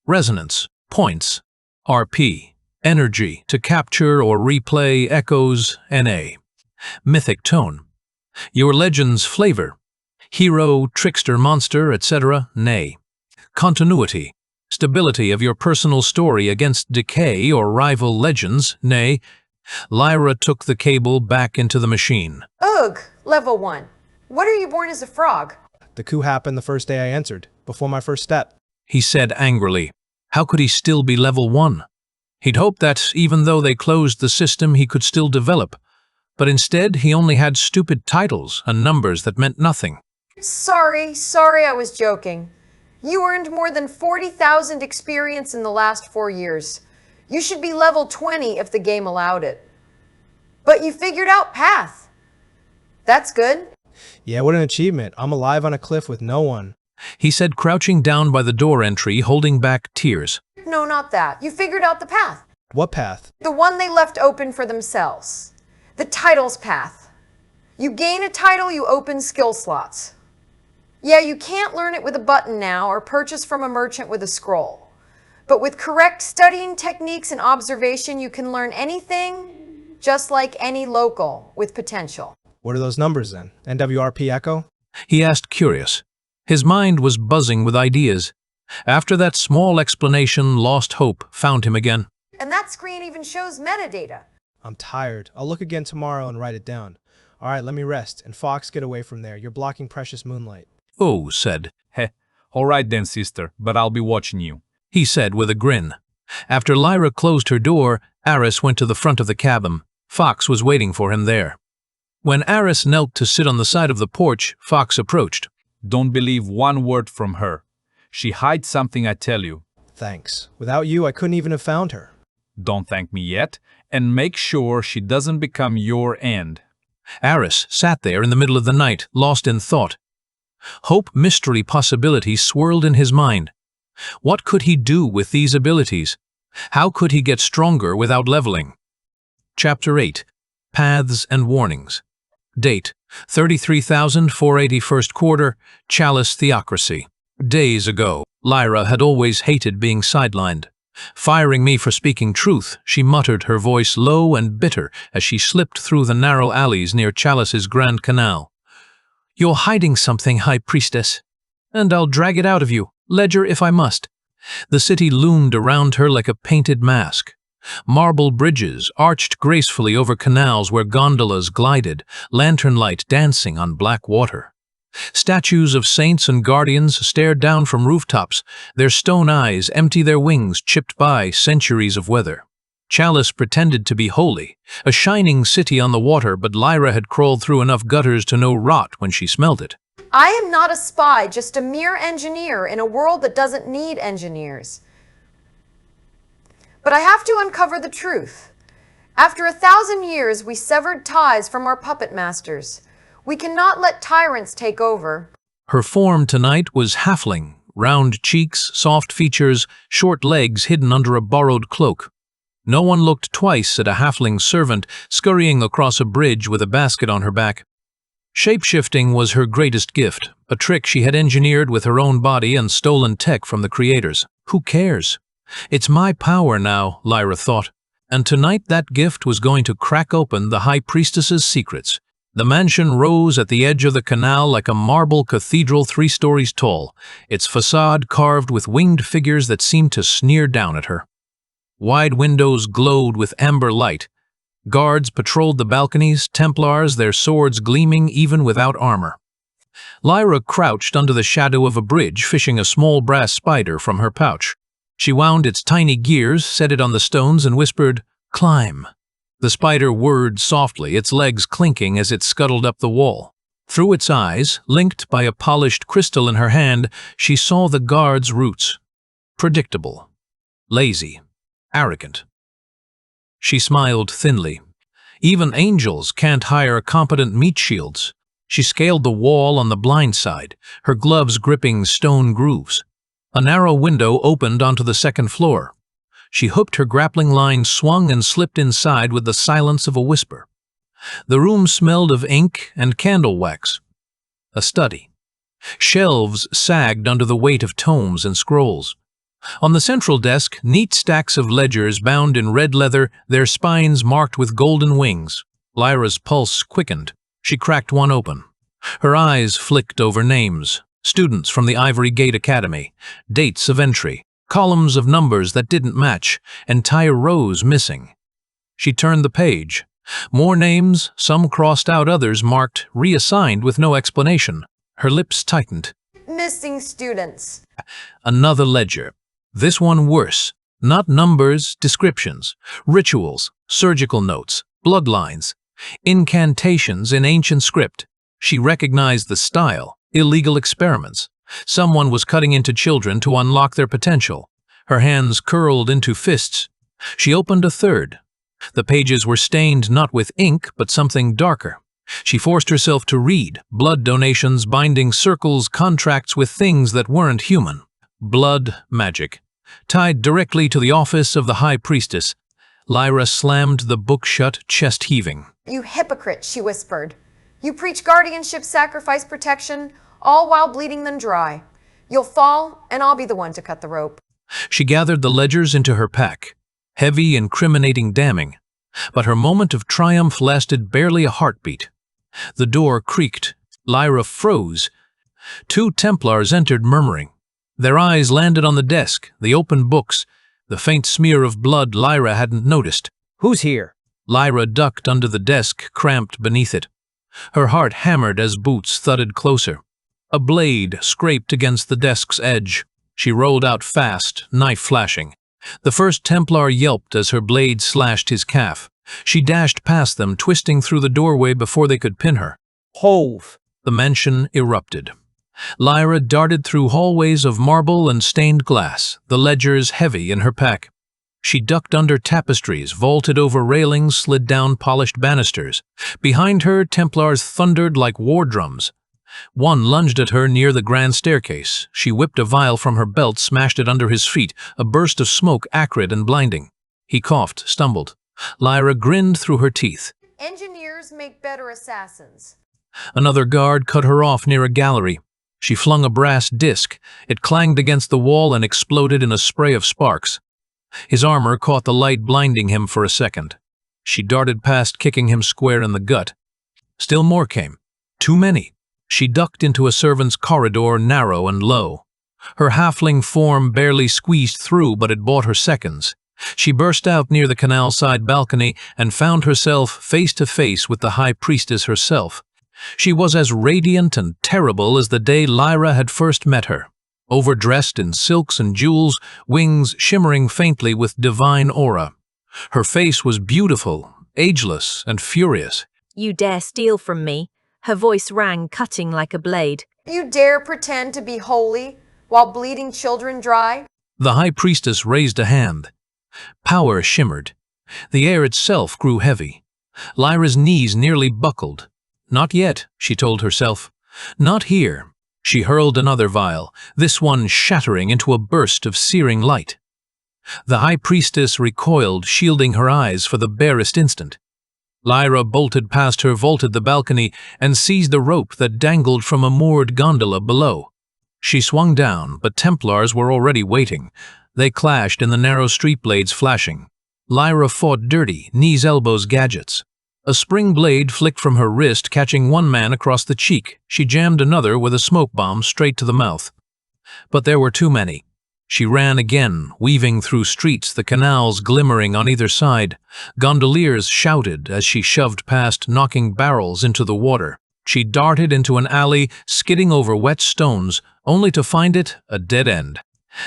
Resonance. Points. RP. Energy to capture or replay echoes NA. Mythic tone. Your legend's flavor. Hero, trickster, monster, etc. NA. Continuity. Stability of your personal story against decay or rival legends NA. Lyra took the cable back into the machine. Ugh, level 1. What are you born as a frog? The coup happened the first day I entered, before my first step. He said angrily. How could he still be level 1? He'd hoped that, even though they closed the system, he could still develop. But instead, he only had stupid titles and numbers that meant nothing. Sorry, I was joking. You earned more than 40,000 experience in the last 4 years. You should be level 20 if the game allowed it. But you figured out path. That's good. Yeah, what an achievement. I'm alive on a cliff with no one. He said, crouching down by the door entry, holding back tears. No, not that. You figured out the path. What path? The one they left open for themselves. The titles path. You gain a title, you open skill slots. Yeah, you can't learn it with a button now or purchase from a merchant with a scroll. But with correct studying techniques and observation, you can learn anything just like any local with potential. What are those numbers then? NWRP Echo? He asked, curious. His mind was buzzing with ideas. After that small explanation, lost hope found him again. And that screen even shows metadata. I'm tired. I'll look again tomorrow and write it down. All right, let me rest. And Fox, get away from there. You're blocking precious moonlight. Oh, said. Heh, all right then, sister, but I'll be watching you. He said with a grin. After Lyra closed her door, Aris went to the front of the cabin. Fox was waiting for him there. When Aris knelt to sit on the side of the porch, Fox approached. Don't believe one word from her. She hides something, I tell you. Thanks. Without you, I couldn't even have found her. Don't thank me yet, and make sure she doesn't become your end. Aris sat there in the middle of the night, lost in thought. Hope, mystery, possibility swirled in his mind. What could he do with these abilities? How could he get stronger without leveling? Chapter 8. Paths and Warnings. Date: 33,480 first quarter, Chalice Theocracy. Days ago, Lyra had always hated being sidelined. Firing me for speaking truth, she muttered, her voice low and bitter as she slipped through the narrow alleys near Chalice's Grand Canal. You're hiding something, High Priestess. And I'll drag it out of you, Ledger if I must. The city loomed around her like a painted mask. Marble bridges arched gracefully over canals where gondolas glided, lantern light dancing on black water. Statues of saints and guardians stared down from rooftops, their stone eyes empty, their wings chipped by centuries of weather. Chalice pretended to be holy, a shining city on the water, but Lyra had crawled through enough gutters to know rot when she smelled it. I am not a spy, just a mere engineer in a world that doesn't need engineers. But I have to uncover the truth. After 1,000 years, we severed ties from our puppet masters. We cannot let tyrants take over. Her form tonight was halfling, round cheeks, soft features, short legs hidden under a borrowed cloak. No one looked twice at a halfling servant scurrying across a bridge with a basket on her back. Shapeshifting was her greatest gift, a trick she had engineered with her own body and stolen tech from the creators. Who cares? It's my power now, Lyra thought, and tonight that gift was going to crack open the High Priestess's secrets. The mansion rose at the edge of the canal like a marble cathedral 3 stories tall, its facade carved with winged figures that seemed to sneer down at her. Wide windows glowed with amber light. Guards patrolled the balconies, Templars, their swords gleaming even without armor. Lyra crouched under the shadow of a bridge, fishing a small brass spider from her pouch. She wound its tiny gears, set it on the stones, and whispered, "Climb." The spider whirred softly, its legs clinking as it scuttled up the wall. Through its eyes, linked by a polished crystal in her hand, she saw the guard's roots. Predictable. Lazy. Arrogant. She smiled thinly. Even angels can't hire competent meat shields. She scaled the wall on the blind side, her gloves gripping stone grooves. A narrow window opened onto the second floor. She hooked her grappling line, swung, and slipped inside with the silence of a whisper. The room smelled of ink and candle wax. A study. Shelves sagged under the weight of tomes and scrolls. On the central desk, neat stacks of ledgers bound in red leather, their spines marked with golden wings. Lyra's pulse quickened. She cracked one open. Her eyes flicked over names. Students from the Ivory Gate Academy. Dates of entry. Columns of numbers that didn't match. Entire rows missing. She turned the page. More names, some crossed out, others marked reassigned with no explanation. Her lips tightened. Missing students. Another ledger. This one worse. Not numbers, descriptions. Rituals, surgical notes, bloodlines. Incantations in ancient script. She recognized the style. Illegal experiments. Someone was cutting into children to unlock their potential. Her hands curled into fists. She opened a third. The pages were stained not with ink, but something darker. She forced herself to read, blood donations, binding circles, contracts with things that weren't human. Blood magic. Tied directly to the office of the High Priestess. Lyra slammed the book shut, chest heaving. You hypocrite, she whispered. You preach guardianship, sacrifice, protection, all while bleeding them dry. You'll fall, and I'll be the one to cut the rope. She gathered the ledgers into her pack. Heavy, incriminating damning. But her moment of triumph lasted barely a heartbeat. The door creaked. Lyra froze. 2 Templars entered, murmuring. Their eyes landed on the desk, the open books, the faint smear of blood Lyra hadn't noticed. Who's here? Lyra ducked under the desk, cramped beneath it. Her heart hammered as boots thudded closer. A blade scraped against the desk's edge. She rolled out fast, knife flashing. The first Templar yelped as her blade slashed his calf. She dashed past them, twisting through the doorway before they could pin her. Hove! The mansion erupted. Lyra darted through hallways of marble and stained glass, the ledgers heavy in her pack. She ducked under tapestries, vaulted over railings, slid down polished banisters. Behind her, Templars thundered like war drums. One lunged at her near the grand staircase. She whipped a vial from her belt, smashed it under his feet, a burst of smoke acrid and blinding. He coughed, stumbled. Lyra grinned through her teeth. Engineers make better assassins. Another guard cut her off near a gallery. She flung a brass disc. It clanged against the wall and exploded in a spray of sparks. His armor caught the light, blinding him for a second. She darted past, kicking him square in the gut. Still more came. Too many. She ducked into a servant's corridor, narrow and low. Her halfling form barely squeezed through, but it bought her seconds. She burst out near the canal-side balcony and found herself face to face with the High Priestess herself. She was as radiant and terrible as the day Lyra had first met her. Overdressed in silks and jewels, wings shimmering faintly with divine aura. Her face was beautiful, ageless, and furious. You dare steal from me? Her voice rang, cutting like a blade. You dare pretend to be holy while bleeding children dry? The High Priestess raised a hand. Power shimmered. The air itself grew heavy. Lyra's knees nearly buckled. Not yet, she told herself. Not here. She hurled another vial, this one shattering into a burst of searing light. The High Priestess recoiled, shielding her eyes for the barest instant. Lyra bolted past her, vaulted the balcony, and seized a rope that dangled from a moored gondola below. She swung down, but Templars were already waiting. They clashed in the narrow street blades flashing. Lyra fought dirty, knees, elbows, gadgets. A spring blade flicked from her wrist, catching one man across the cheek. She jammed another with a smoke bomb straight to the mouth. But there were too many. She ran again, weaving through streets, the canals glimmering on either side. Gondoliers shouted as she shoved past, knocking barrels into the water. She darted into an alley, skidding over wet stones, only to find it a dead end.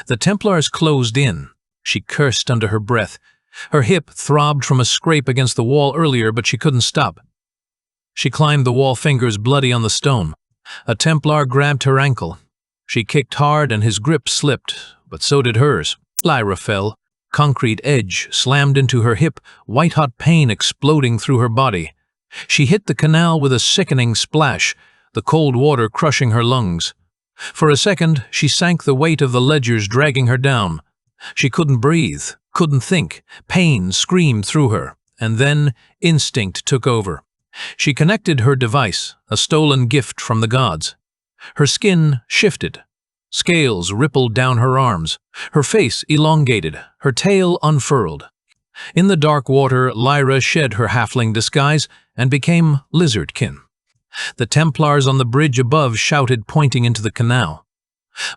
The Templars closed in. She cursed under her breath. Her hip throbbed from a scrape against the wall earlier, but she couldn't stop. She climbed the wall, fingers bloody on the stone. A Templar grabbed her ankle. She kicked hard and his grip slipped, but so did hers. Lyra fell. Concrete edge slammed into her hip, white-hot pain exploding through her body. She hit the canal with a sickening splash, the cold water crushing her lungs. For a second, she sank, the weight of the ledgers dragging her down. She couldn't breathe, couldn't think. Pain screamed through her, and then instinct took over. She connected her device, a stolen gift from the gods. Her skin shifted. Scales rippled down her arms. Her face elongated, her tail unfurled. In the dark water, Lyra shed her halfling disguise and became lizardkin. The Templars on the bridge above shouted, pointing into the canal.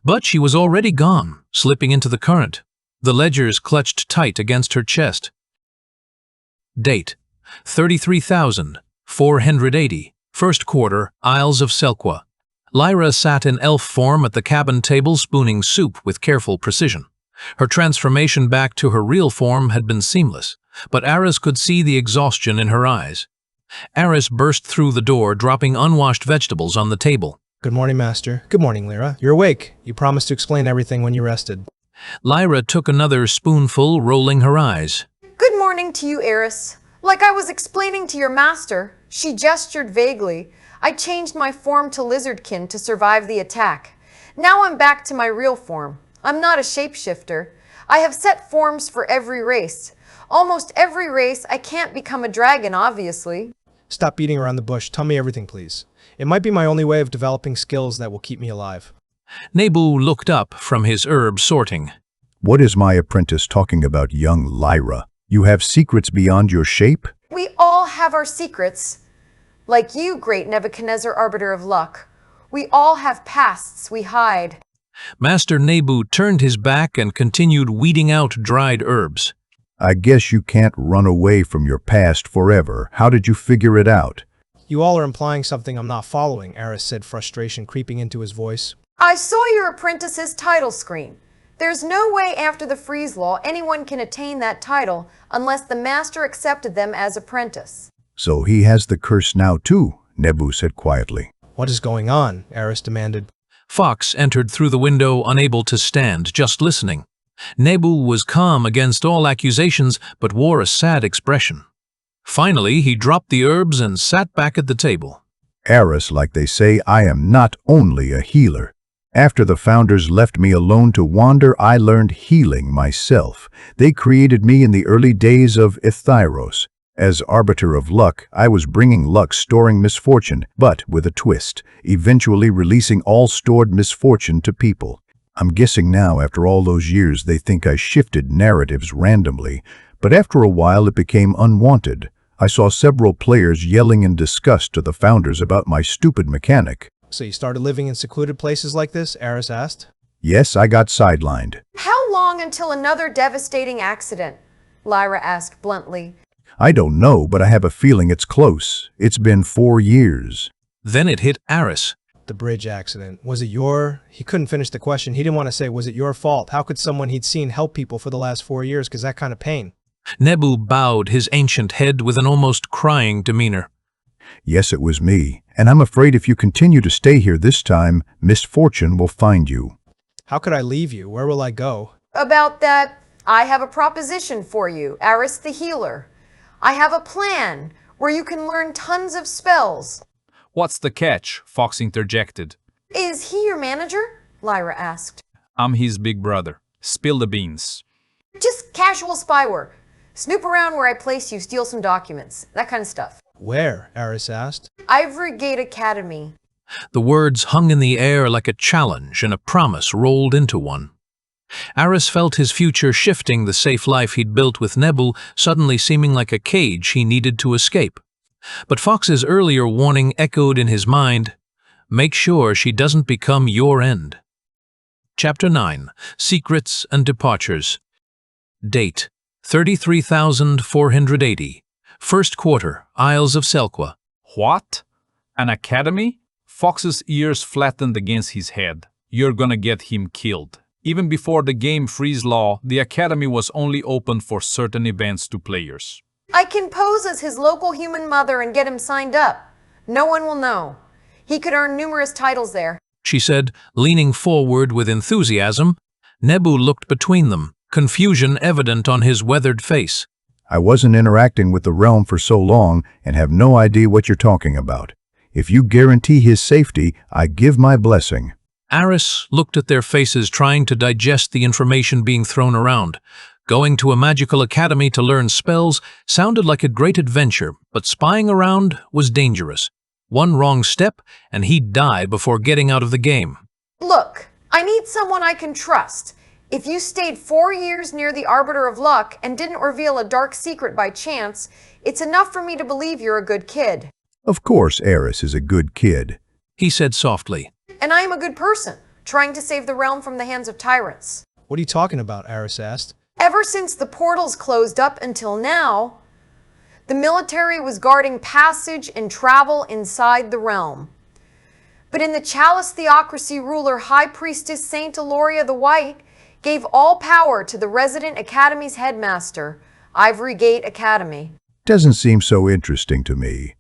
But she was already gone, slipping into the current. The ledgers clutched tight against her chest. Date: 33,480, first quarter, Isles of Selqua. Lyra sat in elf form at the cabin table, spooning soup with careful precision. Her transformation back to her real form had been seamless, but Aris could see the exhaustion in her eyes. Aris burst through the door, dropping unwashed vegetables on the table. Good morning, Master. Good morning, Lyra. You're awake. You promised to explain everything when you rested. Lyra took another spoonful, rolling her eyes. Good morning to you, Aris. Like I was explaining to your master, she gestured vaguely. I changed my form to lizardkin to survive the attack. Now I'm back to my real form. I'm not a shapeshifter. I have set forms for every race. Almost every race, I can't become a dragon, obviously. Stop beating around the bush. Tell me everything, please. It might be my only way of developing skills that will keep me alive. Nebu looked up from his herb sorting. What is my apprentice talking about, young Lyra? You have secrets beyond your shape? We all have our secrets. Like you, great Nebuchadnezzar, Arbiter of Luck. We all have pasts we hide. Master Nebu turned his back and continued weeding out dried herbs. I guess you can't run away from your past forever. How did you figure it out? You all are implying something I'm not following, Aris said, frustration creeping into his voice. I saw your apprentice's title screen. There's no way after the freeze law anyone can attain that title unless the master accepted them as apprentice. So he has the curse now too, Nebu said quietly. What is going on? Aris demanded. Fox entered through the window, unable to stand, just listening. Nebu was calm against all accusations, but wore a sad expression. Finally, he dropped the herbs and sat back at the table. Aris, like they say, I am not only a healer. After the founders left me alone to wander, I learned healing myself. They created me in the early days of Etheros. As arbiter of luck, I was bringing luck, storing misfortune, but with a twist, eventually releasing all stored misfortune to people. I'm guessing now, after all those years, they think I shifted narratives randomly, but after a while it became unwanted. I saw several players yelling in disgust to the founders about my stupid mechanic. So you started living in secluded places like this? Aris asked. Yes, I got sidelined. How long until another devastating accident? Lyra asked bluntly. I don't know, but I have a feeling it's close. It's been 4 years. Then it hit Aris. The bridge accident. Was it your... He couldn't finish the question. He didn't want to say, was it your fault? How could someone he'd seen help people for the last 4 years? Because that kind of pain. Nebu bowed his ancient head with an almost crying demeanor. Yes, it was me. And I'm afraid if you continue to stay here this time, misfortune will find you. How could I leave you? Where will I go? About that, I have a proposition for you, Aris the healer. I have a plan where you can learn tons of spells. What's the catch? Fox interjected. Is he your manager? Lyra asked. I'm his big brother. Spill the beans. Just casual spy work. Snoop around where I place you, steal some documents, that kind of stuff. Where? Aris asked. Ivory Gate Academy. The words hung in the air like a challenge, and a promise rolled into one. Aris felt his future shifting, the safe life he'd built with Nebu suddenly seeming like a cage he needed to escape. But Fox's earlier warning echoed in his mind, make sure she doesn't become your end. Chapter 9. Secrets and Departures. Date: 33,480. First quarter, Isles of Selqua. What? An academy? Fox's ears flattened against his head. You're gonna get him killed. Even before the game freeze law, the academy was only open for certain events to players. I can pose as his local human mother and get him signed up. No one will know. He could earn numerous titles there, she said, leaning forward with enthusiasm. Nebu looked between them, confusion evident on his weathered face. I wasn't interacting with the realm for so long and have no idea what you're talking about. If you guarantee his safety, I give my blessing. Aris looked at their faces, trying to digest the information being thrown around. Going to a magical academy to learn spells sounded like a great adventure, but spying around was dangerous. One wrong step, and he'd die before getting out of the game. Look, I need someone I can trust. If you stayed 4 years near the Arbiter of Luck and didn't reveal a dark secret by chance, it's enough for me to believe you're a good kid. Of course Aris is a good kid, he said softly. And I am a good person, trying to save the realm from the hands of tyrants. What are you talking about? Aris asked. Ever since the portals closed up until now, the military was guarding passage and travel inside the realm. But in the Chalice Theocracy ruler, High Priestess Saint Aloria the White gave all power to the resident academy's headmaster, Ivory Gate Academy. Doesn't seem so interesting to me,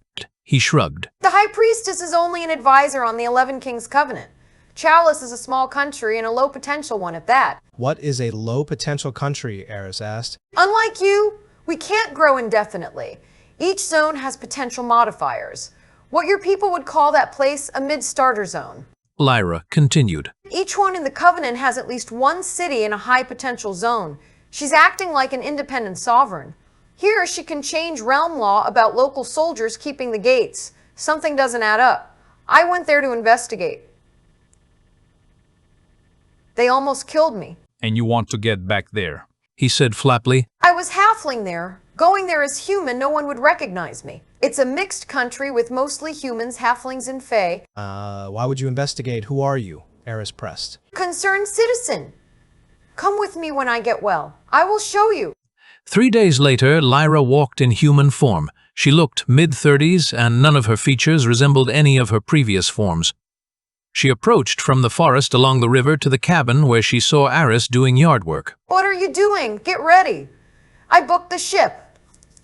He shrugged. The High Priestess is only an advisor on the 11 Kings Covenant. Chalice is a small country and a low-potential one at that. What is a low-potential country, Aris asked. Unlike you, we can't grow indefinitely. Each zone has potential modifiers. What your people would call that place a mid-starter zone. Lyra continued. Each one in the Covenant has at least one city in a high-potential zone. She's acting like an independent sovereign. Here, she can change realm law about local soldiers keeping the gates. Something doesn't add up. I went there to investigate. They almost killed me. And you want to get back there? He said flatly. I was halfling there. Going there as human, no one would recognize me. It's a mixed country with mostly humans, halflings, and fae. Why would you investigate? Who are you? Aris pressed. Concerned citizen. Come with me when I get well. I will show you. 3 days later, Lyra walked in human form. She looked mid-30s, and none of her features resembled any of her previous forms. She approached from the forest along the river to the cabin where she saw Aris doing yard work. What are you doing? Get ready. I booked the ship.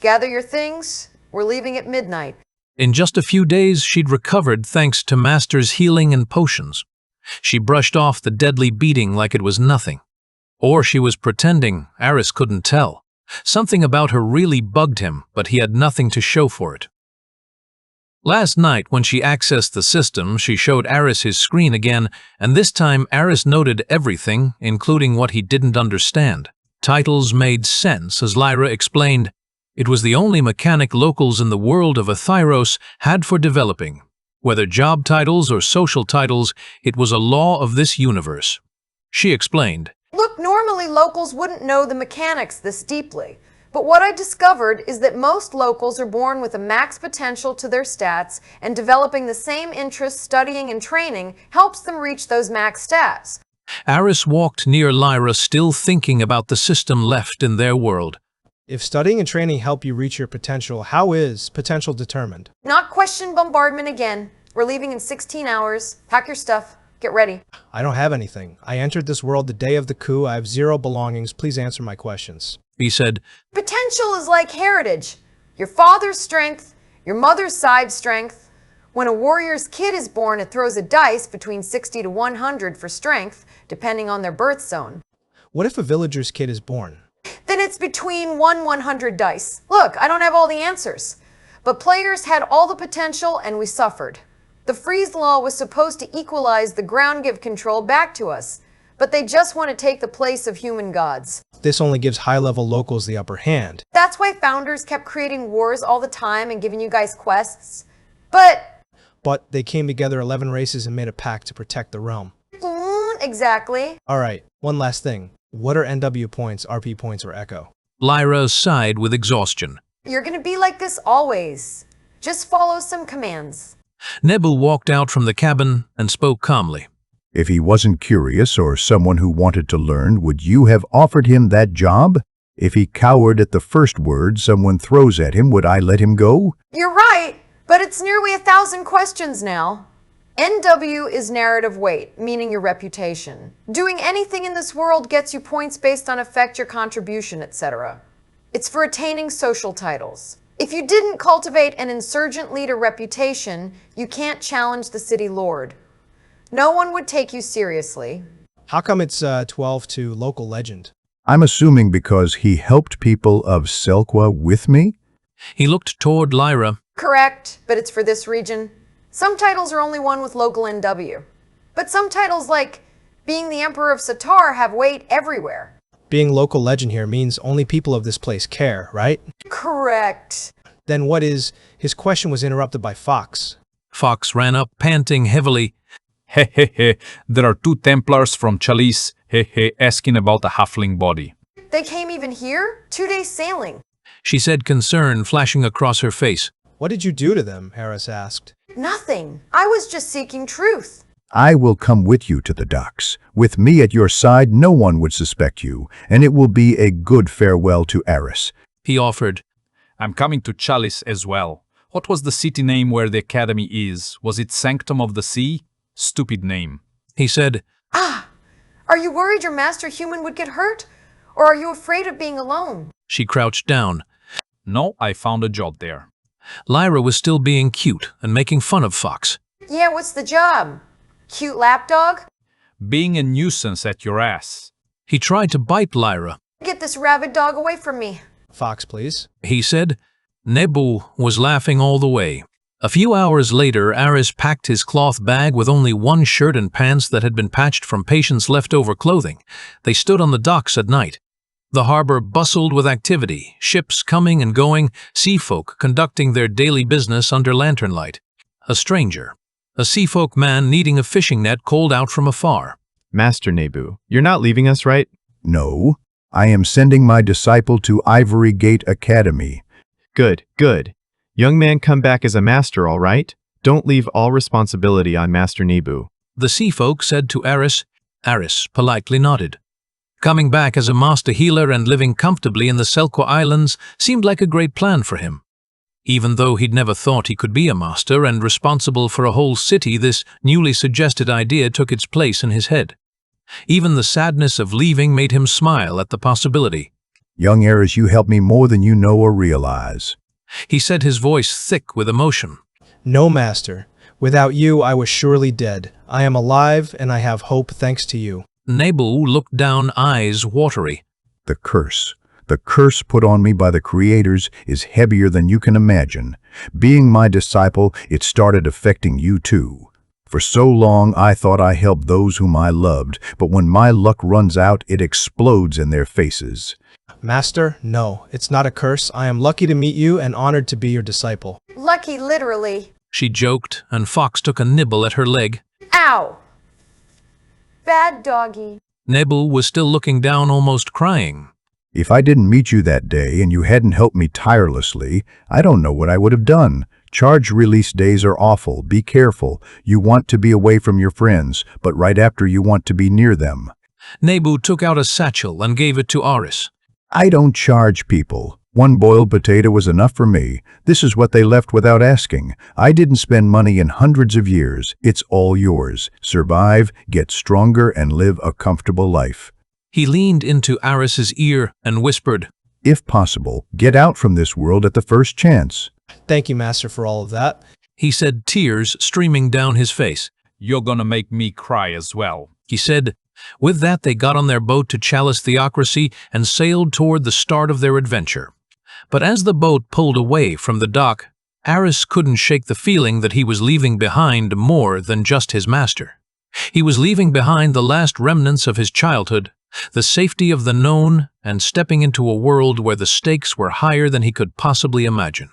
Gather your things. We're leaving at midnight. In just a few days, she'd recovered thanks to Master's healing and potions. She brushed off the deadly beating like it was nothing. Or she was pretending. Aris couldn't tell. Something about her really bugged him, but he had nothing to show for it. Last night, when she accessed the system, she showed Aris his screen again, and this time Aris noted everything, including what he didn't understand. Titles made sense, as Lyra explained. It was the only mechanic locals in the world of Athyros had for developing. Whether job titles or social titles, it was a law of this universe. She explained. Look, normally locals wouldn't know the mechanics this deeply. But what I discovered is that most locals are born with a max potential to their stats, and developing the same interests, studying and training, helps them reach those max stats. Aris walked near Lyra, still thinking about the system left in their world. If studying and training help you reach your potential, how is potential determined? Not question bombardment again. We're leaving in 16 hours. Pack your stuff. Get ready. I don't have anything. I entered this world the day of the coup. I have 0 belongings. Please answer my questions. He said. Potential is like heritage. Your father's strength, your mother's side strength. When a warrior's kid is born, it throws a dice between 60 to 100 for strength, depending on their birth zone. What if a villager's kid is born? Then it's between 100 dice. Look, I don't have all the answers. But players had all the potential and we suffered. The freeze law was supposed to equalize the ground give control back to us, but they just want to take the place of human gods. This only gives high-level locals the upper hand. That's why founders kept creating wars all the time and giving you guys quests. But they came together 11 races and made a pact to protect the realm. Exactly. Alright, one last thing. What are NW points, RP points, or Echo? Lyra sighed with exhaustion. You're gonna be like this always. Just follow some commands. Nebel walked out from the cabin and spoke calmly. If he wasn't curious or someone who wanted to learn, would you have offered him that job? If he cowered at the first word someone throws at him, would I let him go? You're right, but it's nearly 1,000 questions now. NW is narrative weight, meaning your reputation. Doing anything in this world gets you points based on effect, your contribution, etc. It's for attaining social titles. If you didn't cultivate an insurgent leader reputation, you can't challenge the city lord. No one would take you seriously. How come it's 12 to local legend? I'm assuming because he helped people of Selqua with me? He looked toward Lyra. Correct, but it's for this region. Some titles are only won with local NW. But some titles like being the Emperor of Satar have weight everywhere. Being local legend here means only people of this place care, right? Correct. Then what is... His question was interrupted by Fox. Fox ran up, panting heavily. He he he, there are 2 Templars from Chalice, he he, asking about a halfling body. They came even here? 2 days sailing. She said, concern flashing across her face. What did you do to them? Harris asked. Nothing. I was just seeking truth. I will come with you to the docks. With me at your side, no one would suspect you, and it will be a good farewell to Aris. He offered. I'm coming to Chalice as well. What was the city name where the academy is? Was it Sanctum of the Sea? Stupid name. He said. Ah! Are you worried your master human would get hurt? Or are you afraid of being alone? She crouched down. No, I found a job there. Lyra was still being cute and making fun of Fox. Yeah, what's the job? Cute lapdog? Being a nuisance at your ass. He tried to bite Lyra. Get this rabid dog away from me. Fox, please. He said. Nebu was laughing all the way. A few hours later, Aris packed his cloth bag with only one shirt and pants that had been patched from patients' leftover clothing. They stood on the docks at night. The harbor bustled with activity, ships coming and going, seafolk conducting their daily business under lantern light. A stranger, a seafolk man needing a fishing net, called out from afar. Master Nebu, you're not leaving us, right? No, I am sending my disciple to Ivory Gate Academy. Good, good. Young man, come back as a master, all right? Don't leave all responsibility on Master Nebu. The seafolk said to Aris. Aris politely nodded. Coming back as a master healer and living comfortably in the Selkwa Islands seemed like a great plan for him. Even though he'd never thought he could be a master and responsible for a whole city, this newly suggested idea took its place in his head. Even the sadness of leaving made him smile at the possibility. Young Aris, you help me more than you know or realize. He said, his voice thick with emotion. No, Master. Without you, I was surely dead. I am alive, and I have hope thanks to you. Nebu looked down, eyes watery. The curse put on me by the creators is heavier than you can imagine. Being my disciple, it started affecting you too. For so long, I thought I helped those whom I loved, but when my luck runs out, it explodes in their faces. Master, no, it's not a curse. I am lucky to meet you and honored to be your disciple. Lucky, literally. She joked, and Fox took a nibble at her leg. Ow! Bad doggy. Nebu was still looking down, almost crying. If I didn't meet you that day and you hadn't helped me tirelessly, I don't know what I would have done. Charge release days are awful. Be careful. You want to be away from your friends, but right after you want to be near them. Nebu took out a satchel and gave it to Aris. I don't charge people. One boiled potato was enough for me. This is what they left without asking. I didn't spend money in hundreds of years. It's all yours. Survive, get stronger, and live a comfortable life. He leaned into Aris's ear and whispered, If possible, get out from this world at the first chance. Thank you, Master, for all of that. He said, tears streaming down his face. You're gonna make me cry as well. He said. With that, they got on their boat to Chalice Theocracy and sailed toward the start of their adventure. But as the boat pulled away from the dock, Aris couldn't shake the feeling that he was leaving behind more than just his master. He was leaving behind the last remnants of his childhood, the safety of the known, and stepping into a world where the stakes were higher than he could possibly imagine.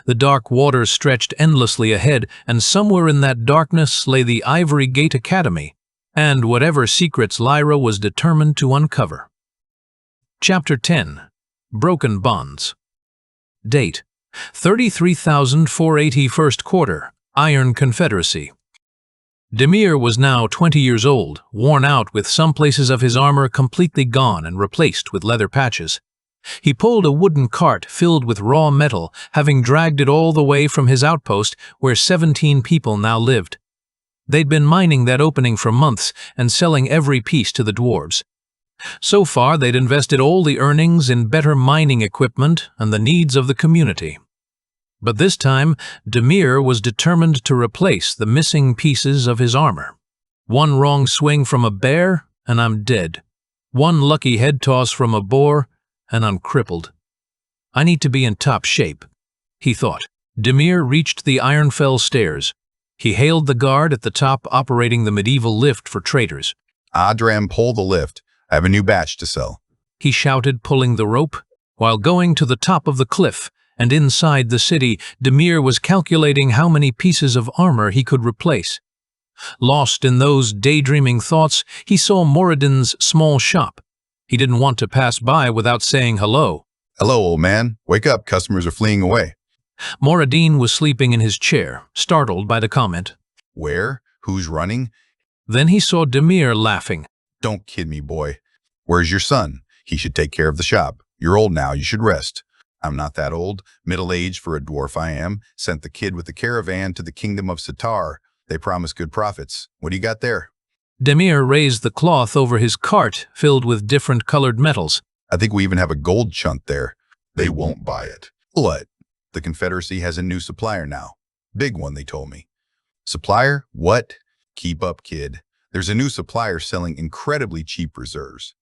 The dark waters stretched endlessly ahead, and somewhere in that darkness lay the Ivory Gate Academy, and whatever secrets Lyra was determined to uncover. Chapter 10. Broken Bonds. Date: 33,480 first quarter, Iron Confederacy. Demir was now 20 years old, worn out with some places of his armor completely gone and replaced with leather patches. He pulled a wooden cart filled with raw metal, having dragged it all the way from his outpost where 17 people now lived. They'd been mining that opening for months and selling every piece to the dwarves. So far, they'd invested all the earnings in better mining equipment and the needs of the community. But this time, Demir was determined to replace the missing pieces of his armor. One wrong swing from a bear, and I'm dead. One lucky head toss from a boar, and I'm crippled. I need to be in top shape, he thought. Demir reached the Ironfell stairs. He hailed the guard at the top operating the medieval lift for traders. Adram, pull the lift. I have a new batch to sell. He shouted, pulling the rope. While going to the top of the cliff and inside the city, Demir was calculating how many pieces of armor he could replace. Lost in those daydreaming thoughts, he saw Moradin's small shop. He didn't want to pass by without saying hello. Hello, old man. Wake up, customers are fleeing away. Moradin was sleeping in his chair, startled by the comment. Where? Who's running? Then he saw Demir laughing. Don't kid me, boy. Where's your son? He should take care of the shop. You're old now, you should rest. I'm not that old. Middle-aged for a dwarf I am. Sent the kid with the caravan to the kingdom of Sitar. They promise good profits. What do you got there? Demir raised the cloth over his cart, filled with different colored metals. I think we even have a gold chunt there. They won't buy it. What? The Confederacy has a new supplier now. Big one, they told me. Supplier? What? Keep up, kid. There's a new supplier selling incredibly cheap reserves.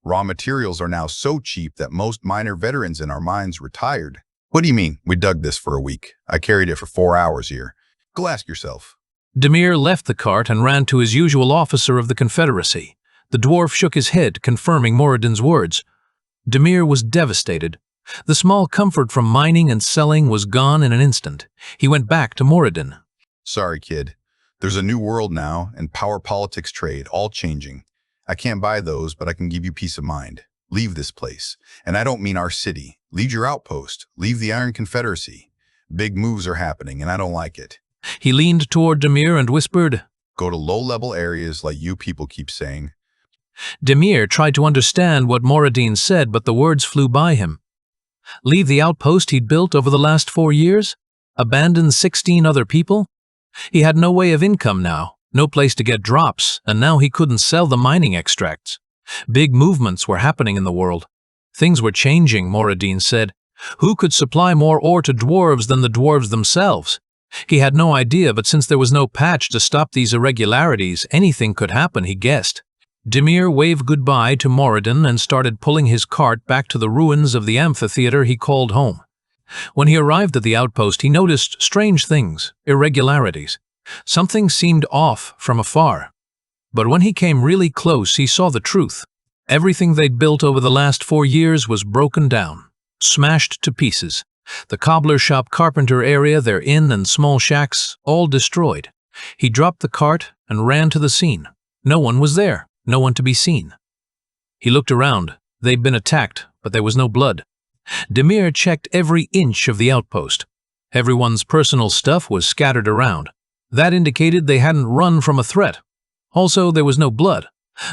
Raw materials are now so cheap that most minor veterans in our mines retired. What do you mean? We dug this for a week. I carried it for 4 hours here. Go ask yourself. Demir left the cart and ran to his usual officer of the Confederacy. The dwarf shook his head, confirming Moradin's words. Demir was devastated. The small comfort from mining and selling was gone in an instant. He went back to Moradin. Sorry, kid. There's a new world now, and power, politics, trade, all changing. I can't buy those, but I can give you peace of mind. Leave this place. And I don't mean our city. Leave your outpost. Leave the Iron Confederacy. Big moves are happening, and I don't like it. He leaned toward Demir and whispered, Go to low-level areas like you people keep saying. Demir tried to understand what Moradin said, but the words flew by him. Leave the outpost he'd built over the last 4 years? Abandon 16 other people? He had no way of income now, no place to get drops, and now he couldn't sell the mining extracts. Big movements were happening in the world. Things were changing, Moradin said. Who could supply more ore to dwarves than the dwarves themselves? He had no idea, but since there was no patch to stop these irregularities, anything could happen, he guessed. Demir waved goodbye to Moradin and started pulling his cart back to the ruins of the amphitheater he called home. When he arrived at the outpost, he noticed strange things, irregularities. Something seemed off from afar. But when he came really close, he saw the truth. Everything they'd built over the last 4 years was broken down, smashed to pieces. The cobbler shop, carpenter area, their inn and small shacks, all destroyed. He dropped the cart and ran to the scene. No one was there, no one to be seen. He looked around. They'd been attacked, but there was no blood. Demir checked every inch of the outpost. Everyone's personal stuff was scattered around. That indicated they hadn't run from a threat. Also, there was no blood.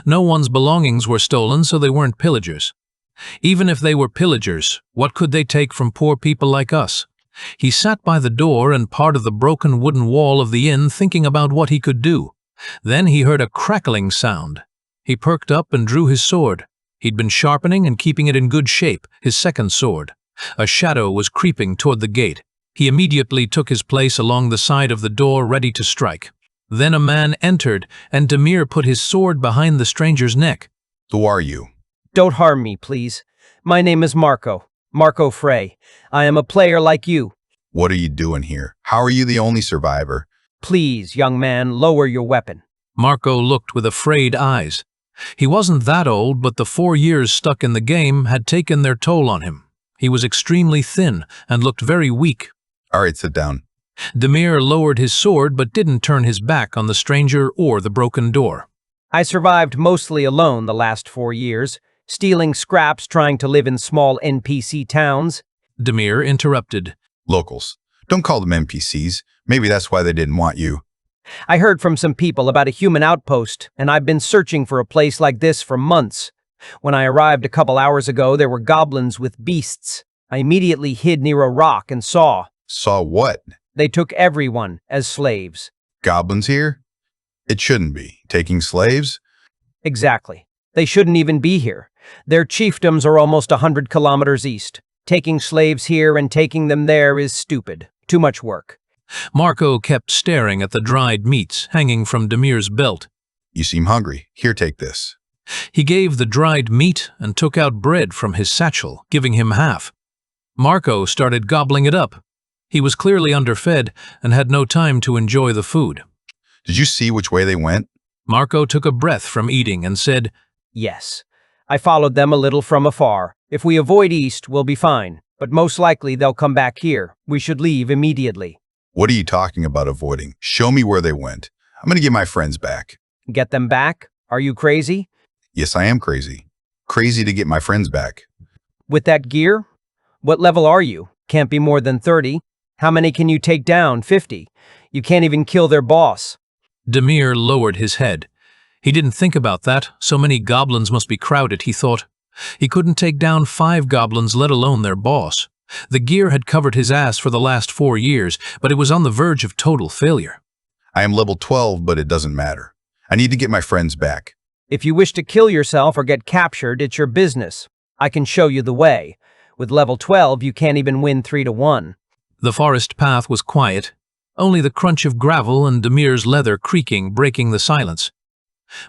No one's belongings were stolen, so they weren't pillagers. Even if they were pillagers, what could they take from poor people like us? He sat by the door and part of the broken wooden wall of the inn, thinking about what he could do. Then he heard a crackling sound. He perked up and drew his sword. He'd been sharpening and keeping it in good shape, his second sword. A shadow was creeping toward the gate. He immediately took his place along the side of the door, ready to strike. Then a man entered, and Demir put his sword behind the stranger's neck. Who are you? Don't harm me, please. My name is Marco Frey. I am a player like you. What are you doing here? How are you the only survivor? Please, young man, lower your weapon. Marco looked with afraid eyes. He wasn't that old, but the 4 years stuck in the game had taken their toll on him. He was extremely thin and looked very weak. All right, sit down. Demir lowered his sword but didn't turn his back on the stranger or the broken door. I survived mostly alone the last 4 years, stealing scraps, trying to live in small NPC towns. Demir interrupted. Locals. Don't call them NPCs. Maybe that's why they didn't want you. I heard from some people about a human outpost, and I've been searching for a place like this for months. When I arrived a couple hours ago, there were goblins with beasts. I immediately hid near a rock and saw. Saw what? They took everyone as slaves. Goblins here? It shouldn't be. Taking slaves? Exactly. They shouldn't even be here. Their chiefdoms are almost 100 kilometers east. Taking slaves here and taking them there is stupid. Too much work. Marco kept staring at the dried meats hanging from Demir's belt. You seem hungry. Here, take this. He gave the dried meat and took out bread from his satchel, giving him half. Marco started gobbling it up. He was clearly underfed and had no time to enjoy the food. Did you see which way they went? Marco took a breath from eating and said, Yes. I followed them a little from afar. If we avoid east, we'll be fine. But most likely they'll come back here. We should leave immediately. What are you talking about avoiding? Show me where they went. I'm going to get my friends back. Get them back? Are you crazy? Yes, I am crazy. Crazy to get my friends back. With that gear? What level are you? Can't be more than 30. How many can you take down? 50. You can't even kill their boss. Demir lowered his head. He didn't think about that. So many goblins must be crowded, he thought. He couldn't take down 5 goblins, let alone their boss. The gear had covered his ass for the last 4 years, but it was on the verge of total failure. I am level 12, but it doesn't matter. I need to get my friends back. If you wish to kill yourself or get captured, it's your business. I can show you the way. With level 12, you can't even win 3 to 1. The forest path was quiet, only the crunch of gravel and Demir's leather creaking breaking the silence.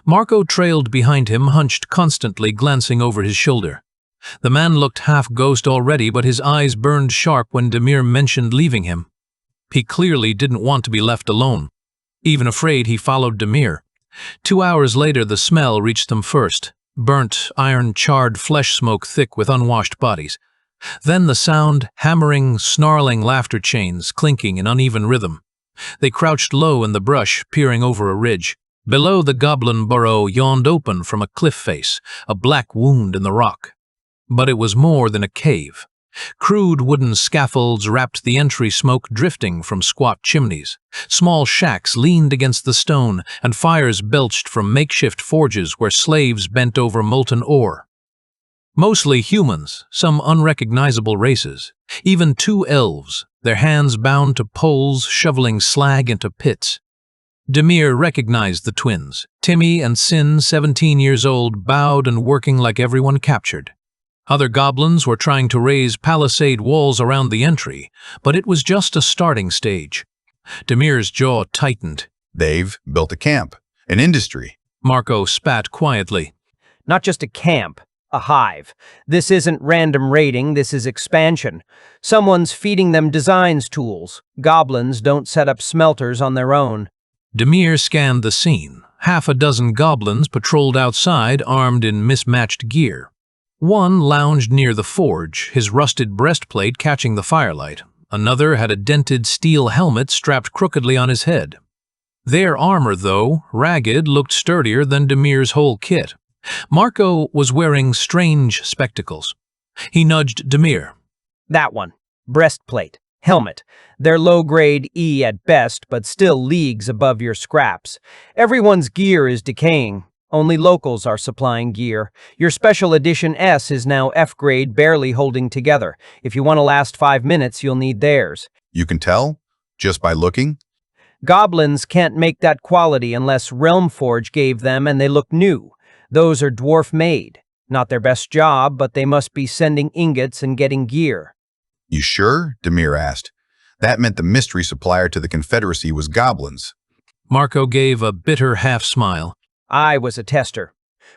Marco trailed behind him, hunched constantly, glancing over his shoulder. The man looked half-ghost already, but his eyes burned sharp when Demir mentioned leaving him. He clearly didn't want to be left alone. Even afraid, he followed Demir. 2 hours later, the smell reached them first. Burnt, iron-charred flesh smoke thick with unwashed bodies. Then the sound, hammering, snarling laughter chains, clinking in uneven rhythm. They crouched low in the brush, peering over a ridge. Below, the goblin burrow yawned open from a cliff face, a black wound in the rock. But it was more than a cave. Crude wooden scaffolds wrapped the entry, smoke drifting from squat chimneys. Small shacks leaned against the stone, and fires belched from makeshift forges where slaves bent over molten ore. Mostly humans, some unrecognizable races, even 2 elves, their hands bound to poles shoveling slag into pits. Demir recognized the twins. Timmy and Sin, 17 years old, bowed and working like everyone captured. Other goblins were trying to raise palisade walls around the entry, but it was just a starting stage. Demir's jaw tightened. They've built a camp, an industry. Marco spat quietly. Not just a camp, a hive. This isn't random raiding, this is expansion. Someone's feeding them designs tools. Goblins don't set up smelters on their own. Demir scanned the scene. 6 goblins patrolled outside, armed in mismatched gear. One lounged near the forge, his rusted breastplate catching the firelight. Another had a dented steel helmet strapped crookedly on his head. Their armor, though ragged, looked sturdier than Demir's whole kit. Marco was wearing strange spectacles. He nudged Demir. That one. Breastplate. Helmet. They're low-grade E at best, but still leagues above your scraps. Everyone's gear is decaying. Only locals are supplying gear. Your special edition S is now F-grade, barely holding together. If you want to last 5 minutes, you'll need theirs. You can tell? Just by looking? Goblins can't make that quality unless Realmforge gave them and they look new. Those are dwarf-made. Not their best job, but they must be sending ingots and getting gear. You sure? Demir asked. That meant the mystery supplier to the Confederacy was goblins. Marco gave a bitter half-smile. I was a tester.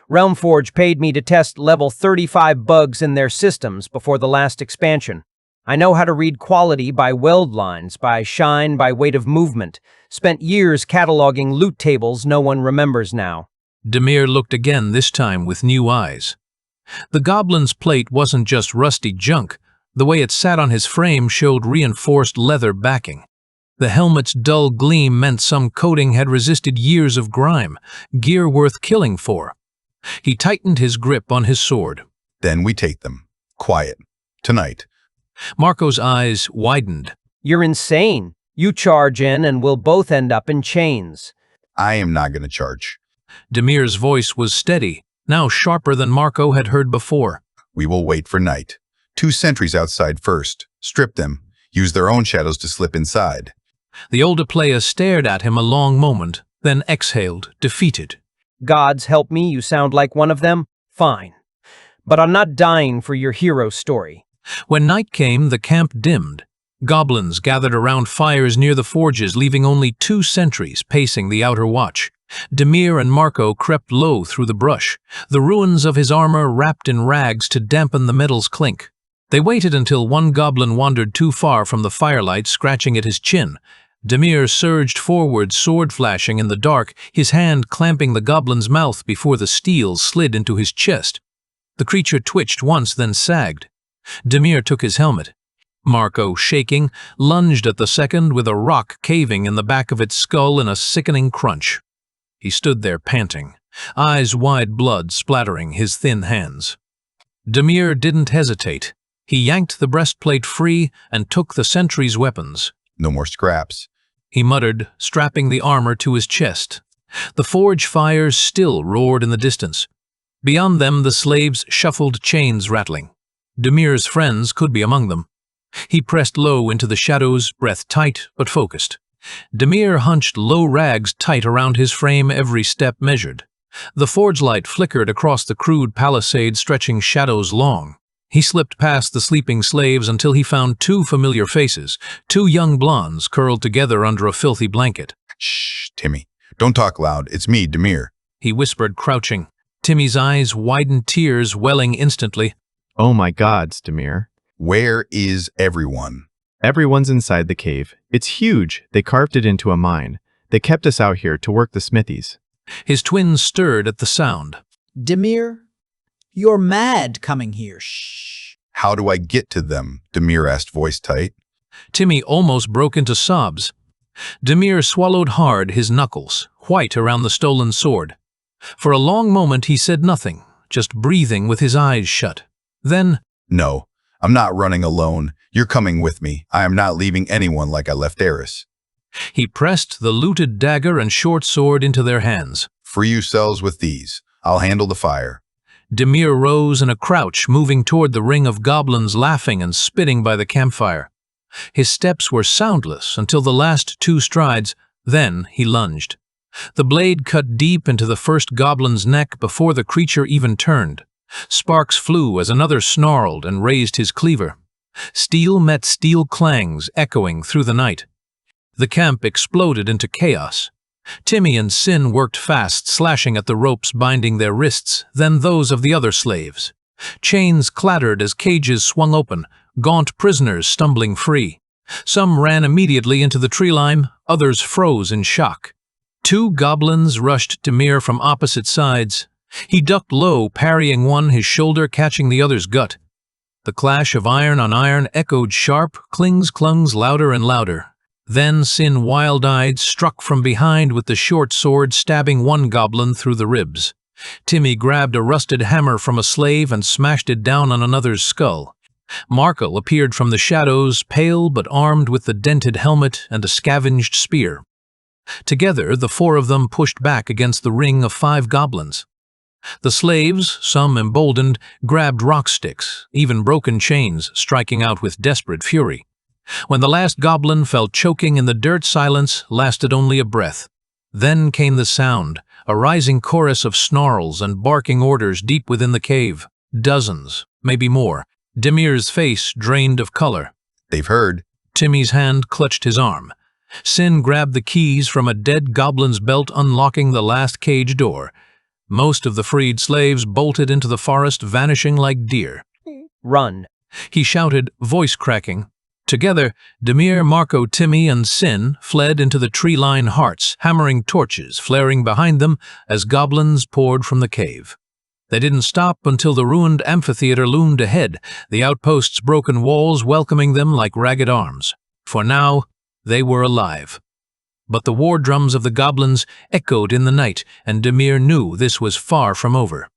Realmforge paid me to test level 35 bugs in their systems before the last expansion. I know how to read quality by weld lines, by shine, by weight of movement. Spent years cataloging loot tables no one remembers now. Demir looked again, this time with new eyes. The goblin's plate wasn't just rusty junk. The way it sat on his frame showed reinforced leather backing. The helmet's dull gleam meant some coating had resisted years of grime, gear worth killing for. He tightened his grip on his sword. Then we take them. Quiet. Tonight. Marco's eyes widened. You're insane. You charge in and we'll both end up in chains. I am not going to charge. Demir's voice was steady, now sharper than Marco had heard before. We will wait for night. 2 sentries outside first. Strip them. Use their own shadows to slip inside. The older player stared at him a long moment, then exhaled, defeated. Gods help me, you sound like one of them? Fine. But I'm not dying for your hero story. When night came, the camp dimmed. Goblins gathered around fires near the forges, leaving only 2 sentries pacing the outer watch. Demir and Marco crept low through the brush, the ruins of his armor wrapped in rags to dampen the metal's clink. They waited until one goblin wandered too far from the firelight, scratching at his chin. Demir surged forward, sword flashing in the dark, his hand clamping the goblin's mouth before the steel slid into his chest. The creature twitched once, then sagged. Demir took his helmet. Marco, shaking, lunged at the second with a rock caving in the back of its skull in a sickening crunch. He stood there panting, eyes wide, blood splattering his thin hands. Demir didn't hesitate. He yanked the breastplate free and took the sentry's weapons. No more scraps, he muttered, strapping the armor to his chest. The forge fires still roared in the distance. Beyond them, the slaves shuffled, chains rattling. Demir's friends could be among them. He pressed low into the shadows, breath tight but focused. Demir hunched low rags tight around his frame, every step measured. The forge light flickered across the crude palisade, stretching shadows long. He slipped past the sleeping slaves until he found two familiar faces, two young blondes curled together under a filthy blanket. Shh, Timmy. Don't talk loud. It's me, Demir. He whispered, crouching. Timmy's eyes widened, tears welling instantly. Oh my gods, Demir. Where is everyone? Everyone's inside the cave. It's huge. They carved it into a mine. They kept us out here to work the smithies. His twins stirred at the sound. Demir, you're mad coming here. Shh. How do I get to them? Demir asked, voice tight. Timmy almost broke into sobs. Demir swallowed hard, his knuckles, white around the stolen sword. For a long moment he said nothing, just breathing with his eyes shut. Then, No, I'm not running alone. You're coming with me. I am not leaving anyone like I left Aris. he pressed the looted dagger and short sword into their hands. Free yourselves with these. I'll handle the fire. Demir rose in a crouch, moving toward the ring of goblins laughing and spitting by the campfire. His steps were soundless until the last two strides, then he lunged. The blade cut deep into the first goblin's neck before the creature even turned. Sparks flew as another snarled and raised his cleaver. Steel met steel clangs echoing through the night. The camp exploded into chaos. Timmy and Sin worked fast, slashing at the ropes binding their wrists, then those of the other slaves. Chains clattered as cages swung open, gaunt prisoners stumbling free. Some ran immediately into the tree line, others froze in shock. Two goblins rushed Demir from opposite sides. He ducked low, parrying one, his shoulder catching the other's gut. The clash of iron on iron echoed sharp, clings clungs louder and louder. Then Sin, wild-eyed, struck from behind with the short sword, stabbing one goblin through the ribs. Timmy grabbed a rusted hammer from a slave and smashed it down on another's skull. Marco appeared from the shadows, pale but armed with the dented helmet and a scavenged spear. Together, the four of them pushed back against the ring of 5 goblins. The slaves, some emboldened, grabbed rock sticks, even broken chains, striking out with desperate fury. When the last goblin fell choking in the dirt, silence lasted only a breath. Then came the sound, a rising chorus of snarls and barking orders deep within the cave. Dozens, maybe more. Demir's face drained of color. They've heard. Timmy's hand clutched his arm. Sin grabbed the keys from a dead goblin's belt, unlocking the last cage door. Most of the freed slaves bolted into the forest, vanishing like deer. Run. He shouted, voice cracking. Together, Demir, Marco, Timmy, and Sin fled into the tree-line hearts, hammering torches flaring behind them as goblins poured from the cave. They didn't stop until the ruined amphitheater loomed ahead, the outpost's broken walls welcoming them like ragged arms. For now, they were alive. But the war drums of the goblins echoed in the night, and Demir knew this was far from over.